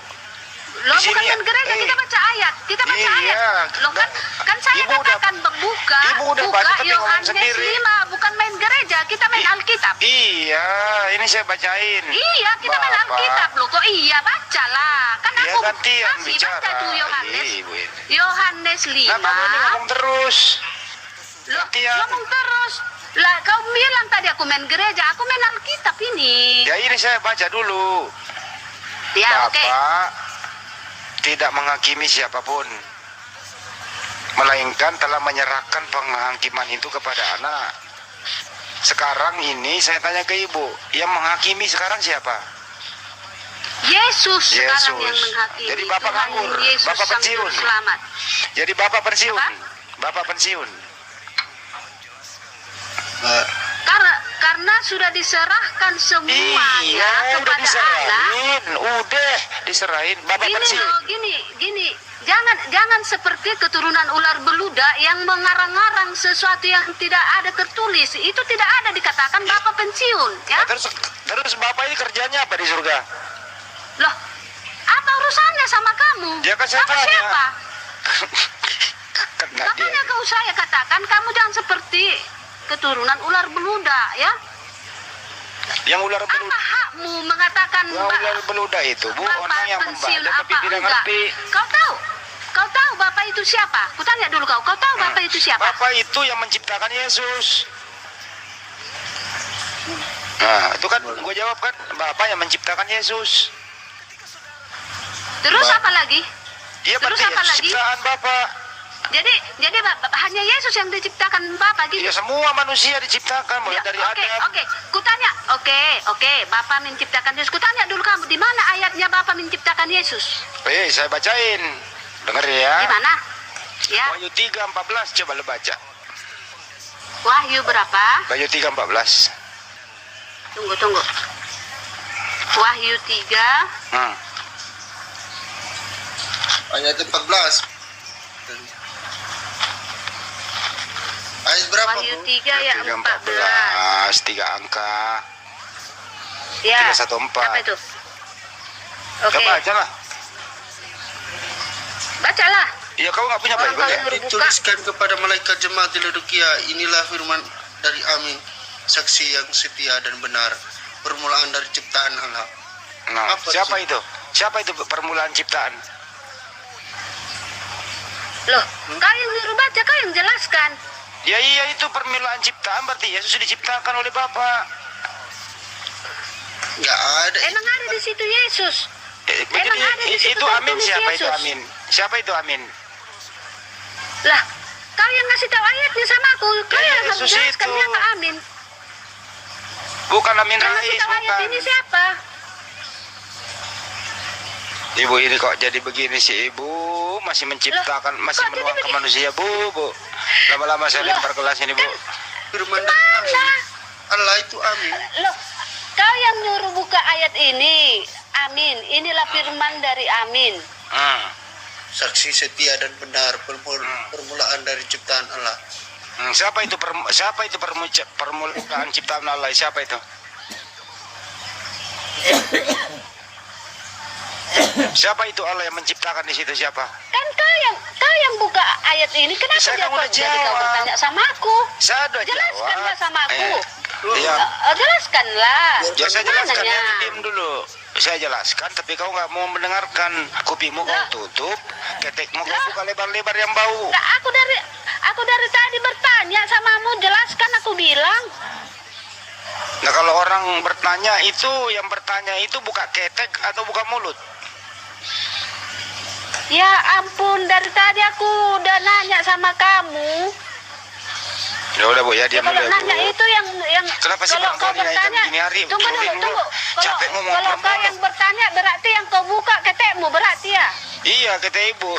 Loh, Di sini, bukan main gereja, kita baca ayat. Kita baca iya. ayat. Loh, kan saya Ibu katakan buka. Ibu udah baca tapi ngomong Yohanes sendiri. 5, bukan main gereja, kita main Alkitab. Iya, ini saya bacain. Iya, kita main Bapak. Alkitab loh. Kok iya, bacalah. Kan Iya, aku gantian masih bicara. baca tuh Yohanes. Ibu ini. Yohanes 5. Nah, kamu ini ngomong terus. Loh, gantian. ngomong terus. Lah, kau bilang tadi aku main gereja, aku main Alkitab ini. Ya ini saya baca dulu. Ya, oke. Bapak tidak menghakimi siapapun, melainkan telah menyerahkan penghakiman itu kepada anak. Sekarang ini saya tanya ke ibu, yang menghakimi sekarang siapa? Yesus sekarang Yesus. yang menghakimi. Jadi Bapak Tuhan nganggur, Yesus Bapak Sang pensiun. Juru Selamat. Jadi Bapak pensiun. Apa? Bapak pensiun. Karena sudah diserahkan semuanya Iya, udah kepada anak. udah diserahin. Bapak Gini pensiun. loh, gini. Jangan seperti keturunan ular beludak yang mengarang-arang sesuatu yang tidak ada tertulis. Itu tidak ada dikatakan Bapak pensiun, ya. Terus Bapak ini kerjanya apa di surga? Loh, apa urusannya sama kamu? Dia kan saya Bapak tanya. siapa? Kena Makanya dia. kau saya katakan kamu jangan seperti keturunan ular beludak, ya. Yang ular Apa beludak. hakmu mengatakan Ular beludak itu, Bu, Bapak orang yang pensiun membaca tapi apa tidak enggak? ngerti. Kau tahu Bapak itu siapa? Kutanya dulu kau tahu Bapak itu siapa? Bapak itu yang menciptakan Yesus. Nah, itu kan gue jawab kan, Bapak yang menciptakan Yesus. Terus apa lagi? Iya, Terus berarti apa ya, lagi? ciptaan Bapak. Jadi hanya Yesus yang diciptakan Bapak gitu. Ya semua manusia diciptakan mulai Ya, dari Oke, Adam. kutanya, oke, Bapak menciptakan Yesus. Kutanya dulu kamu, di mana ayatnya Bapak menciptakan Yesus? Saya bacain. Dengar ya. Di mana? Ya, Wahyu 3:14 coba lo baca. Wahyu berapa? Wahyu 3:14. Tunggu. Wahyu 3. Ayat 14. Ayat berapa, Wahyu Bu? 3 ya 14. 3 angka. Ya. 314. Apa itu? Oke. Coba aja lah. Bacalah. Iya, kau nggak punya Orang Bible ya? kalau berbuka. Dituliskan kepada malaikat jemaat di Laodikia, inilah firman dari Amin, saksi yang setia dan benar, permulaan dari ciptaan Allah. Nah, Apa siapa sih? itu? Siapa itu permulaan ciptaan? Loh, kau yang nyuruh baca, kau yang jelaskan. Ya iya, itu permulaan ciptaan, berarti Yesus diciptakan oleh Bapa. Nggak ada. Emang ada di situ Yesus? Begini, Emang ada di situ itu Amin, tertulis siapa itu Yesus? Amin? Siapa itu Amin? Lah, kau yang ngasih tahu ayatnya sama aku. Kau Ya, yang harus Yesus jelaskan itu. siapa Amin. Bukan Amin Yang ngasih Rais, tahu ayat bukan. ini siapa? Ibu ini kok jadi begini sih, Ibu? Masih menciptakan, masih kok jadi menuangkan begini? manusia, Bu. Lama-lama saya lempar kelas ini, Bu. Firman dari Amin. Allah itu Amin. Loh, kau yang nyuruh buka ayat ini. Amin. Inilah firman dari Amin. Saksi setia dan benar, permulaan dari ciptaan Allah. Siapa itu permulaan ciptaan Allah? Siapa itu? Siapa itu Allah yang menciptakan di situ, siapa? Kan kau yang buka ayat ini. Kenapa Saya kan kau udah jadi kau jawab. bertanya sama aku? Saya udah Jelaskanlah jawab. sama aku. Iya. Jelaskanlah. Ya saya jelaskan, Mananya? ya, diam dulu. Saya jelaskan, tapi kau nggak mau mendengarkan. Kupingmu kau tutup, ketekmu kau buka lebar-lebar yang bau. Nah, aku dari tadi bertanya samamu, jelaskan aku bilang. Nah, kalau orang bertanya itu, yang bertanya itu buka ketek atau buka mulut? Ya ampun, dari tadi aku udah nanya sama kamu. Ya udah, Bu, ya diam Kalau dulu ya, nanya Bu. itu yang Kenapa sih kalau Bang kau kau dinaikkan bertanya, begini hari? tunggu Turunin dulu. dulu. Capek ngomong Kalau kau perempuan. yang bertanya berarti yang kau buka ketekmu berarti ya. Iya, kata Ibu.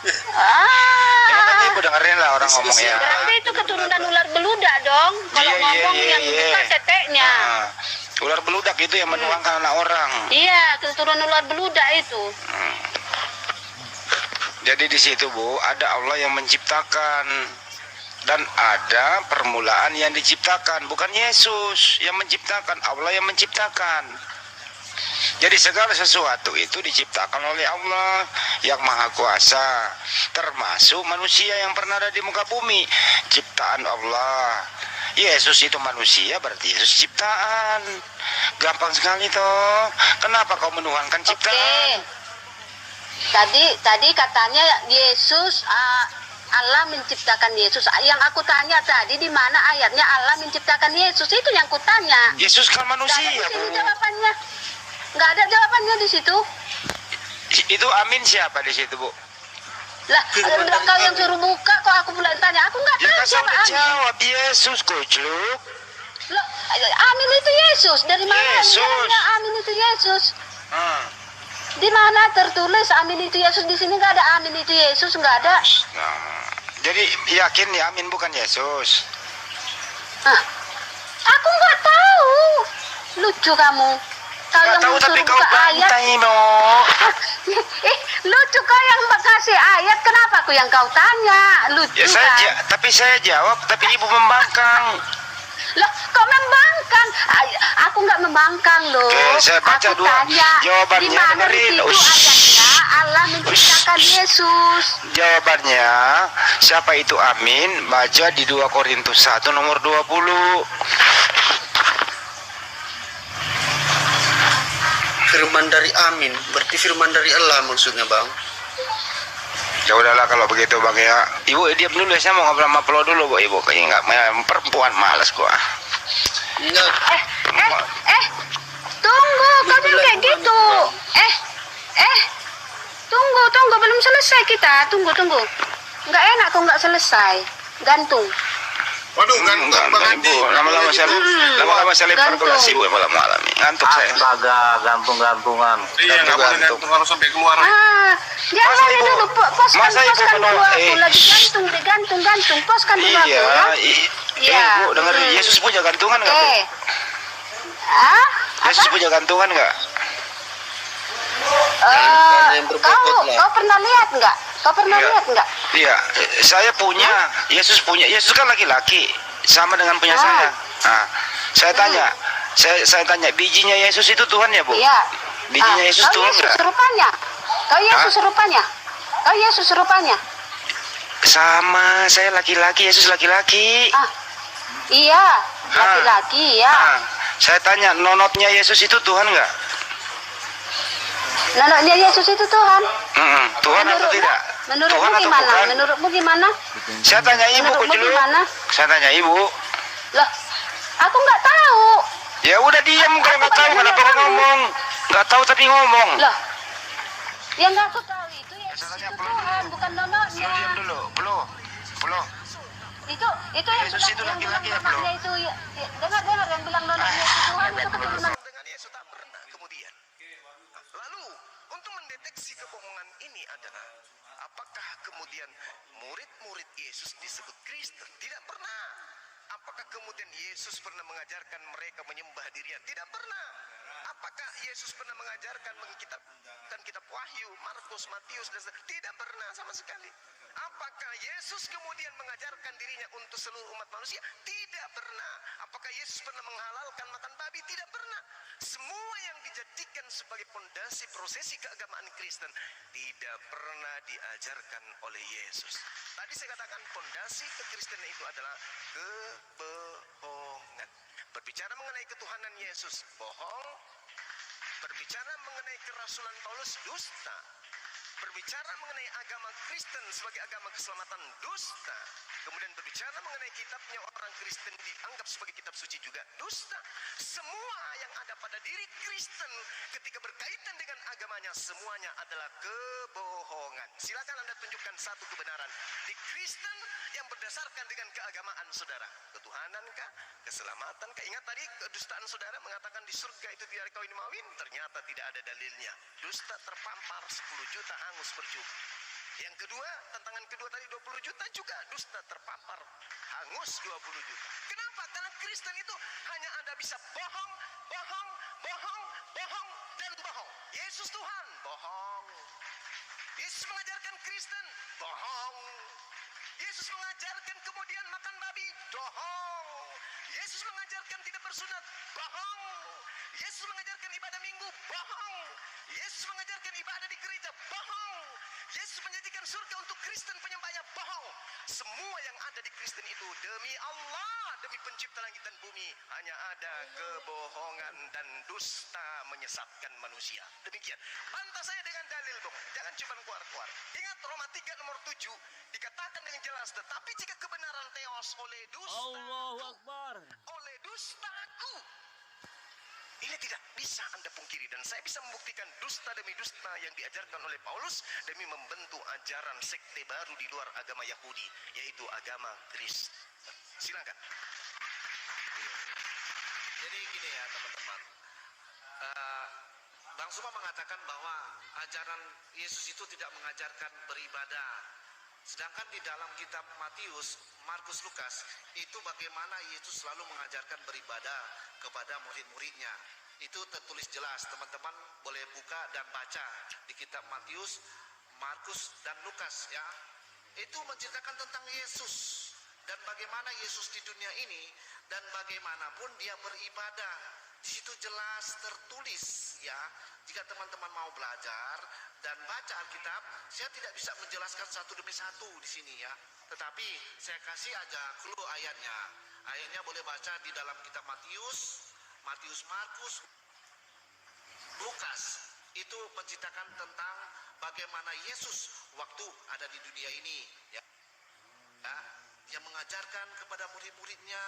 Ya, kata Ibu dengerin lah orang ngomong ya. Berarti itu keturunan ular beludak dong. Kalau Iya, ngomong iya, yang iya. buka keteknya. Ular beludak itu yang menuangkan anak orang. Iya, keturunan ular beludak itu. Jadi di situ, Bu, ada Allah yang menciptakan dan ada permulaan yang diciptakan, bukan Yesus yang menciptakan, Allah yang menciptakan. Jadi segala sesuatu itu diciptakan oleh Allah yang Maha Kuasa, termasuk manusia yang pernah ada di muka bumi, ciptaan Allah. Yesus itu manusia, berarti Yesus ciptaan. Gampang sekali toh. Kenapa kau menuhankan ciptaan? Tadi katanya Yesus Allah menciptakan Yesus. Yang aku tanya tadi di mana ayatnya Allah menciptakan Yesus, itu yang kutanya. Yesus kan manusia, Tadi di sini Bu. jawabannya. Nggak ada jawabannya di situ. Itu amin siapa di situ, Bu? Lah, kau yang suruh buka, kok aku pula tanya. Aku nggak Ya tahu kan siapa udah amin. jawab Yesus, Kucluk. Loh, amin itu Yesus. Dari mana Yesus. bilangnya amin itu Yesus? Hmm. Di mana tertulis amin itu Yesus? Di sini nggak ada amin itu Yesus, nggak ada. Nah, jadi yakin ya amin bukan Yesus? Hah? Aku nggak tahu. Lucu kamu. Kau Nggak yang tahu tapi suruh kau buka ayat. bantai, Mo. Lucu kau yang kasih ayat. Kenapa aku yang kau tanya? Lucu Ya kan? tapi saya jawab, tapi ibu membangkang. Loh, kok membangkang? Aku nggak membangkang loh. Oke, saya baca aku dua tanya, jawabannya, di mana di dengerin. situ Ush. ayatnya Allah menciptakan Yesus? Jawabannya, siapa itu amin? Baca di 2 Korintus 1 nomor 20. Firman dari amin, berarti firman dari Allah maksudnya, Bang. Ya udahlah kalau begitu, Bang ya. Ibu diam dulu ya, saya mau ngobrol sama Pelo dulu, Bu. Ibu kayaknya nggak, perempuan malas gua. Enggak. Tunggu, kau jangan kayak gitu. Tunggu, belum selesai kita. Tunggu. Nggak enak kok nggak selesai. Gantung. Waduh, Enggak, Ibu. Lama-lama saya lempar Gantung. kelas Ibu malam-malam ini. Ngantuk saya. Astaga, gantung-gantungan. Iya, nggak boleh gantung, harus sampai keluar. Jangan Masa Ibu- dulu, poskan masa Ibu dulu menolak, aku lagi gantung, poskan dulu aku Iya, ya. Iya. Bu, dengar Yesus punya gantungan nggak, Bu? Yesus Apa? punya gantungan nggak? yang berbobot lah. Kau pernah lihat nggak? Iya, saya punya. Yesus punya. Yesus kan laki-laki, sama dengan punya Ah. saya. Nah, saya tanya, saya tanya, bijinya Yesus itu Tuhan ya, Bu? Iya. Bijinya Yesus Kau Tuhan Yesus nggak? rupanya. Kau Yesus rupanya. Sama, saya laki-laki, Yesus laki-laki. Iya, laki-laki ya. Nah, saya tanya, nonotnya Yesus itu Tuhan nggak? Nonotnya Yesus itu Tuhan. Tuhan atau tidak? Tuhan Menurutmu atau gimana? bukan? Menurutmu gimana? Saya tanya Ibu, Menurutmu Kucluk. gimana? Saya tanya Ibu. Loh, aku nggak tahu. Ya udah diam kalau nggak tahu, kenapa kau ngomong? Nggak tahu tapi ngomong. Loh, yang nggak aku tahu itu Yesus tanya itu Pelo Tuhan, dulu. bukan nonotnya. Diam dulu, belum. Itu yang Yesus itu yang bilang laki-laki ya, nonotnya itu dengar yang bilang nonotnya itu Tuhan itu keturunan. Dengan Yesus tak pernah kemudian. Lalu untuk mendeteksi kebohongan ini adalah apakah kemudian murid-murid Yesus disebut Kristen? Tidak pernah. Apakah kemudian Yesus pernah mengajarkan mereka menyembah dirinya? Tidak pernah. Apakah Yesus pernah mengajarkan mengikitabkan kitab Wahyu, Markus, Matius, dan tidak pernah sama sekali. Apakah Yesus kemudian mengajarkan dirinya untuk seluruh umat manusia? Tidak pernah. Apakah Yesus pernah menghalalkan makan babi? Tidak pernah. Semua yang dijadikan sebagai pondasi prosesi keagamaan Kristen tidak pernah diajarkan oleh Yesus. Tadi saya katakan pondasi kekristenan itu adalah kebohongan. Berbicara mengenai ketuhanan Yesus, bohong. Berbicara mengenai kerasulan Paulus, dusta. Berbicara mengenai agama Kristen sebagai agama keselamatan, dusta. Kemudian berbicara mengenai kitabnya orang Kristen dianggap sebagai kitab suci juga, dusta. Semua yang ada pada diri Kristen ketika berkaitan dengan agamanya, semuanya adalah kebohongan. Silakan Anda tunjukkan satu kebenaran di Kristen yang berdasarkan dengan keagamaan saudara. Ketuhanankah? Keselamatankah? Ingat tadi kedustaan saudara mengatakan di surga itu biar kawin mawin, ternyata tidak ada dalilnya. Dusta terpampar, 10 juta hangus percuma. Yang kedua, tantangan kedua tadi 20 juta juga dusta terpapar, hangus 20 juta. Kenapa? Karena Kristen itu hanya ada bisa bohong, dan bohong. Yesus Tuhan, bohong. Yesus mengajarkan Kristen, bohong. Yesus mengajarkan kemudian makan babi, bohong. Yesus mengajarkan tidak bersunat, bohong. Yesus mengajarkan ibadah minggu, bohong. Yesus mengajarkan ibadah di gereja, bohong. Yesus menjadikan surga untuk Kristen penyembahnya, bohong. Semua yang ada di Kristen itu demi Allah, demi pencipta langit dan bumi, hanya ada kebohongan dan dusta menyesatkan manusia. Demikian. Bantah saya dengan dalil dong. Jangan cuma keluar-keluar. Ingat Roma 3 nomor 7 dikatakan dengan jelas, tetapi jika kebenaran teos oleh dusta, Allahu Akbar. oleh dustaku, Ini tidak bisa Anda pungkiri, dan saya bisa membuktikan dusta demi dusta yang diajarkan oleh Paulus demi membentuk ajaran sekte baru di luar agama Yahudi, yaitu agama Kristen. Silakan. Jadi gini ya teman-teman, Bang Suma mengatakan bahwa ajaran Yesus itu tidak mengajarkan beribadah. Sedangkan di dalam kitab Matius, Markus, Lukas, itu bagaimana Yesus selalu mengajarkan beribadah kepada murid-muridnya. Itu tertulis jelas, teman-teman boleh buka dan baca di kitab Matius, Markus, dan Lukas ya. Itu menceritakan tentang Yesus dan bagaimana Yesus di dunia ini dan bagaimanapun dia beribadah. Di situ jelas tertulis ya. Jika teman-teman mau belajar dan baca Alkitab, saya tidak bisa menjelaskan satu demi satu di sini ya. Tetapi saya kasih aja clue ayatnya. Ayatnya boleh baca di dalam kitab Matius, Markus, Lukas. Itu menceritakan tentang bagaimana Yesus waktu ada di dunia ini ya. Yang mengajarkan kepada murid-muridnya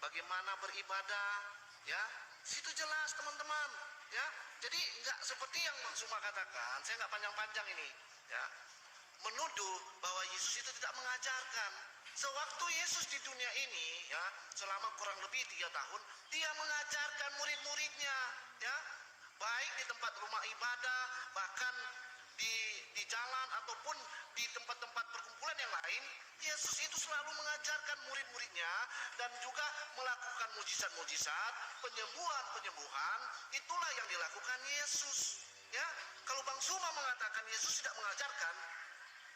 bagaimana beribadah ya. Situ jelas teman-teman ya. Jadi nggak seperti yang Bang Suma katakan, saya nggak panjang-panjang ini ya, menuduh bahwa Yesus itu tidak mengajarkan. Sewaktu Yesus di dunia ini ya, selama kurang lebih 3 tahun, dia mengajarkan murid-muridnya ya, baik di tempat rumah ibadah, bahkan di jalan ataupun di tempat-tempat perkumpulan yang lain. Yesus itu selalu mengajarkan murid-muridnya dan juga melakukan mujizat-mujizat, penyembuhan-penyembuhan. Itulah yang dilakukan Yesus ya. Kalau Bang Suma mengatakan Yesus tidak mengajarkan,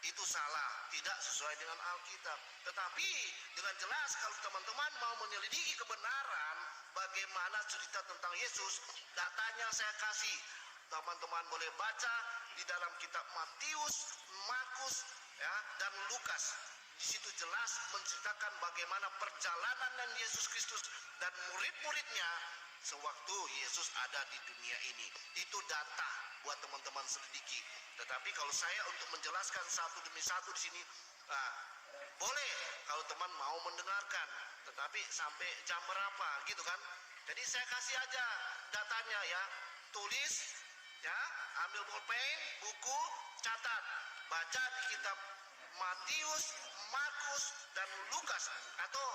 itu salah, tidak sesuai dengan Alkitab. Tetapi dengan jelas kalau teman-teman mau menyelidiki kebenaran bagaimana cerita tentang Yesus, datanya saya kasih. Teman-teman boleh baca di dalam kitab Matius, Markus ya, dan Lukas. Di situ jelas menceritakan bagaimana perjalanan Yesus Kristus dan murid-muridnya sewaktu Yesus ada di dunia ini. Itu data buat teman-teman selidiki. Tetapi kalau saya untuk menjelaskan satu demi satu di sini, boleh kalau teman mau mendengarkan. Tetapi sampai jam berapa gitu kan? Jadi saya kasih aja datanya ya. Tulis ya, ambil bolpen, buku, catat, baca di kitab Matius, Markus, dan Lukas, atau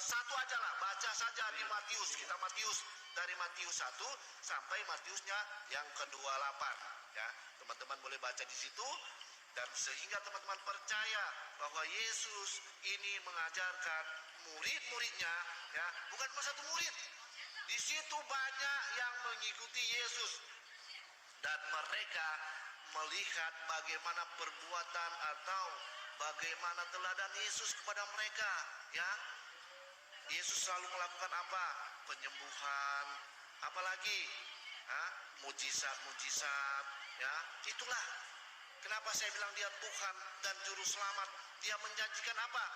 satu aja lah, baca saja di Matius, kitab Matius, dari Matius 1 sampai Matiusnya yang ke-28 ya. Teman-teman boleh baca di situ, dan sehingga teman-teman percaya bahwa Yesus ini mengajarkan murid-muridnya ya, bukan cuma satu murid. Di situ banyak yang mengikuti Yesus dan mereka melihat bagaimana perbuatan atau bagaimana teladan Yesus kepada mereka ya. Yesus selalu melakukan apa? Penyembuhan, apalagi mujizat-mujizat ya. Itulah kenapa saya bilang dia Tuhan dan juru selamat. Dia menjanjikan apa?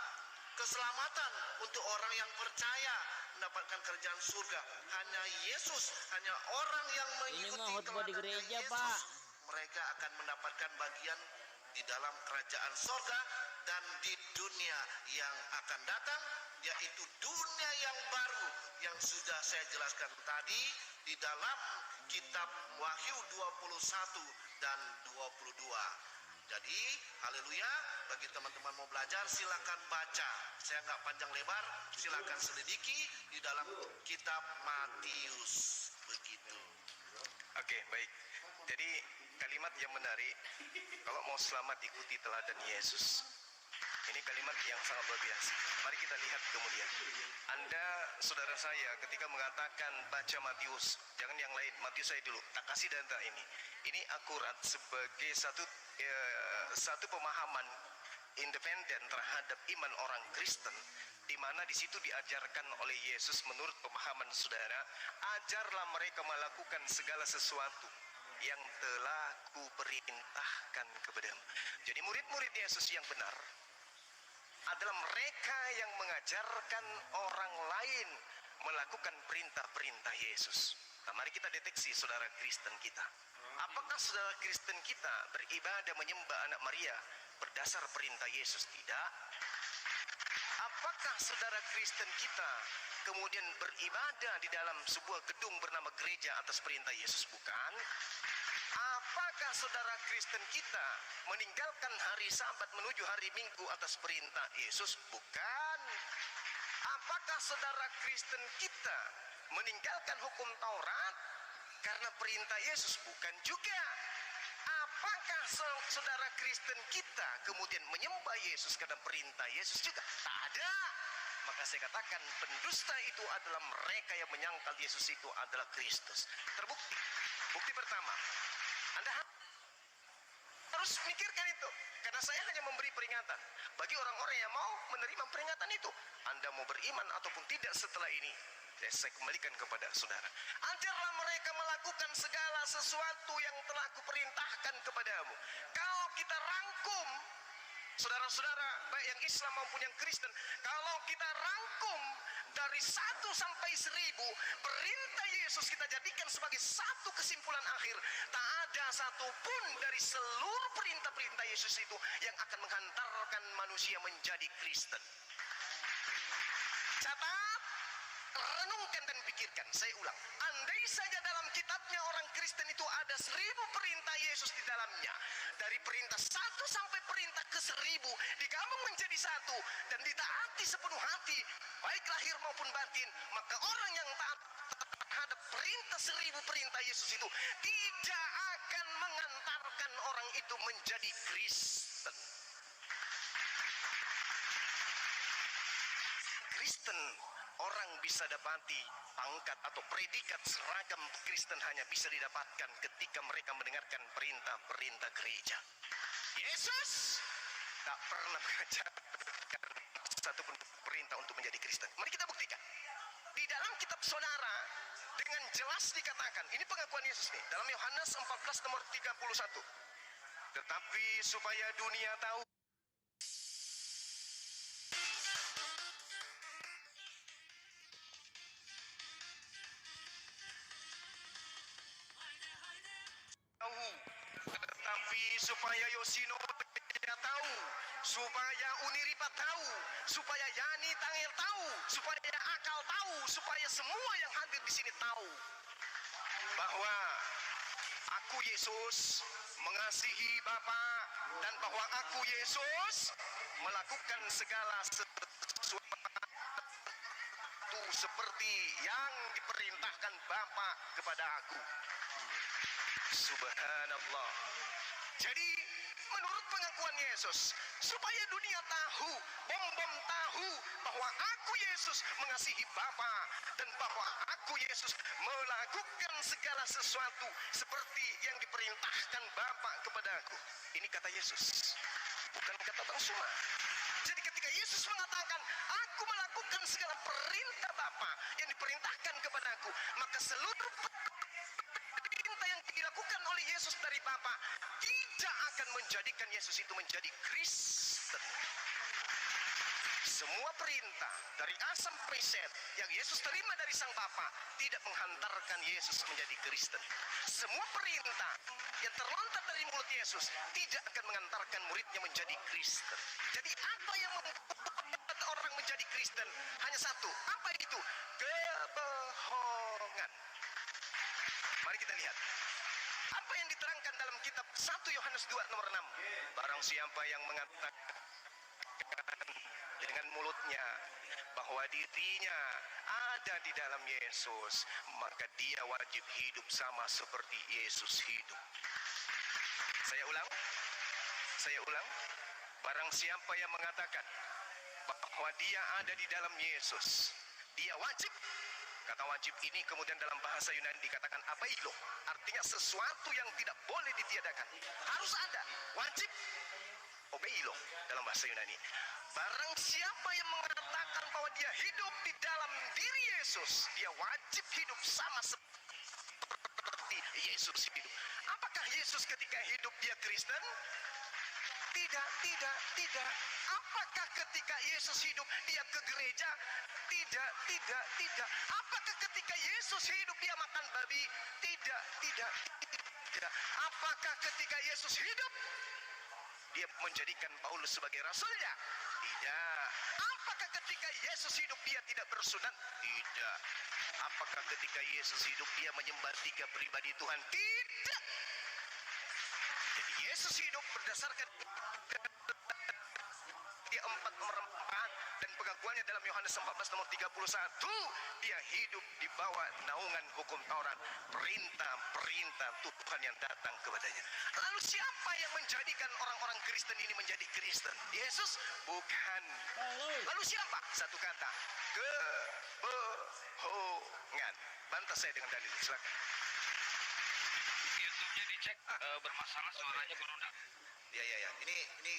Keselamatan untuk orang yang percaya mendapatkan kerajaan surga. Hanya Yesus, hanya orang yang mengikuti teladan Yesus, Pak, mereka akan mendapatkan bagian di dalam kerajaan surga dan di dunia yang akan datang, yaitu dunia yang baru yang sudah saya jelaskan tadi di dalam kitab Wahyu 21 dan 22. Jadi, haleluya, bagi teman-teman mau belajar silakan baca. Saya nggak panjang lebar, silakan selidiki di dalam kitab Matius. Begitu. Oke, baik. Jadi kalimat yang menarik, kalau mau selamat ikuti teladan Yesus. Ini kalimat yang sangat luar biasa. Mari kita lihat kemudian. Anda, saudara saya, ketika mengatakan baca Matius, jangan yang lain, Matius saya dulu. Tak kasih data ini. Ini akurat sebagai satu pemahaman independen terhadap iman orang Kristen, di mana di situ diajarkan oleh Yesus menurut pemahaman saudara, ajarlah mereka melakukan segala sesuatu yang telah kuperintahkan kepadamu. Jadi murid-murid Yesus yang benar adalah mereka yang mengajarkan orang lain melakukan perintah-perintah Yesus. Nah, mari kita deteksi saudara Kristen kita. Apakah saudara Kristen kita beribadah menyembah anak Maria berdasar perintah Yesus? Tidak. Apakah saudara Kristen kita kemudian beribadah di dalam sebuah gedung bernama gereja atas perintah Yesus? Bukan. Apakah saudara Kristen kita meninggalkan hari Sabat menuju hari Minggu atas perintah Yesus? Bukan. Apakah saudara Kristen kita meninggalkan hukum Taurat karena perintah Yesus? Bukan juga. Apakah saudara Kristen kita kemudian menyembah Yesus karena perintah Yesus? Juga tak ada. Maka saya katakan pendusta itu adalah mereka yang menyangkal Yesus itu adalah Kristus. Terbukti. Bukti pertama, Anda harus mikirkan itu, karena saya hanya memberi peringatan bagi orang-orang yang mau menerima peringatan itu. Anda mau beriman ataupun tidak setelah ini, saya kembalikan kepada saudara. Ajarlah mereka melakukan segala sesuatu yang telah kuperintahkan kepadamu. Kalau kita rangkum, saudara-saudara, baik yang Islam maupun yang Kristen, kalau kita rangkum dari 1 sampai 1000 perintah Yesus, kita jadikan sebagai satu kesimpulan akhir, tak ada satupun dari seluruh perintah-perintah Yesus itu yang akan menghantarkan manusia menjadi Kristen. Catat, renungkan dan pikirkan. Saya ulang, andai saja dalam kitabnya orang Kristen itu ada 1000 perintah Yesus di dalamnya, dari perintah 1 sampai perintah ke-1000 digabung menjadi satu dan ditaati sepenuh hati, baik lahir maupun batin, maka orang yang taat terhadap perintah 1000 perintah Yesus itu tidak akan mengantarkan orang itu menjadi Kristen. Kristen, orang bisa dapati pangkat atau predikat seragam Kristen hanya bisa didapatkan ketika mereka mendengarkan perintah-perintah gereja. Yesus tak pernah mengajarkan satupun perintah untuk menjadi Kristen. Mari kita buktikan. Di dalam kitab saudara dengan jelas dikatakan, ini pengakuan Yesus nih, dalam Yohanes 14 nomor 31. Tetapi supaya dunia tahu supaya Yosino tahu, supaya Uniripa tahu, supaya Yani Tangil tahu, supaya Akal tahu, supaya semua yang hadir di sini tahu bahwa aku Yesus mengasihi Bapa dan bahwa aku Yesus melakukan segala sesuatu seperti yang diperintahkan Bapa kepada aku. Subhanallah. Jadi menurut pengakuan Yesus, supaya dunia tahu, bom-bom tahu bahwa aku Yesus mengasihi Bapa dan bahwa aku Yesus melakukan segala sesuatu seperti yang diperintahkan Bapa kepada aku. Ini kata Yesus, bukan kata Bang Suma. Jadi ketika Yesus mengatakan aku melakukan segala perintah Bapa yang diperintahkan kepada aku, maka seluruh perintah yang dilakukan oleh Yesus dari Bapa tidak akan menjadikan Yesus itu menjadi Kristen. Semua perintah dari A sampai Z yang Yesus terima dari Sang Bapa tidak menghantarkan Yesus menjadi Kristen. Semua perintah yang terlontar dari mulut Yesus tidak akan mengantarkan muridnya menjadi Kristen. Jadi apa yang membuat orang menjadi Kristen? Hanya satu. Apa itu? Kebohongan. Mari kita lihat apa yang diterangkan dalam kitab 1 Yohanes 2 nomor 6. Barang siapa yang mengatakan dengan mulutnya bahwa dirinya ada di dalam Yesus, maka dia wajib hidup sama seperti Yesus hidup. Saya ulang, barang siapa yang mengatakan bahwa dia ada di dalam Yesus, dia wajib. Kata wajib ini kemudian dalam bahasa Yunani dikatakan abailo, artinya sesuatu yang tidak boleh ditiadakan, harus ada, wajib. Obeilo dalam bahasa Yunani. Barang siapa yang mengatakan bahwa dia hidup di dalam diri Yesus, dia wajib hidup sama seperti Yesus hidup. Apakah Yesus ketika hidup dia Kristen? Tidak. Apakah ketika Yesus hidup dia ke gereja? Tidak. Apakah ketika Yesus hidup dia makan babi? Tidak. Apakah ketika Yesus hidup dia menjadikan Paulus sebagai rasulnya? Tidak. Apa Apakah ketika Yesus hidup dia tidak bersunat? Tidak. Apakah ketika Yesus hidup dia menyembah 3 pribadi Tuhan? Tidak. Jadi Yesus hidup berdasarkan dia 4 merempah dan pengakuannya dalam Yohanes 14 nomor 31, dia hidup di bawah naungan hukum Taurat, perintah Tuhan yang datang kepadanya. Lalu siapa yang menjadikan orang-orang Kristen ini menjadi Kristen? Yesus? Bukan. Lalu siapa? Satu kata, kebohongan. Bantah saya dengan dalil, silakan. YouTube-nya dicek bermasalah, suaranya berudak. Ya. Ini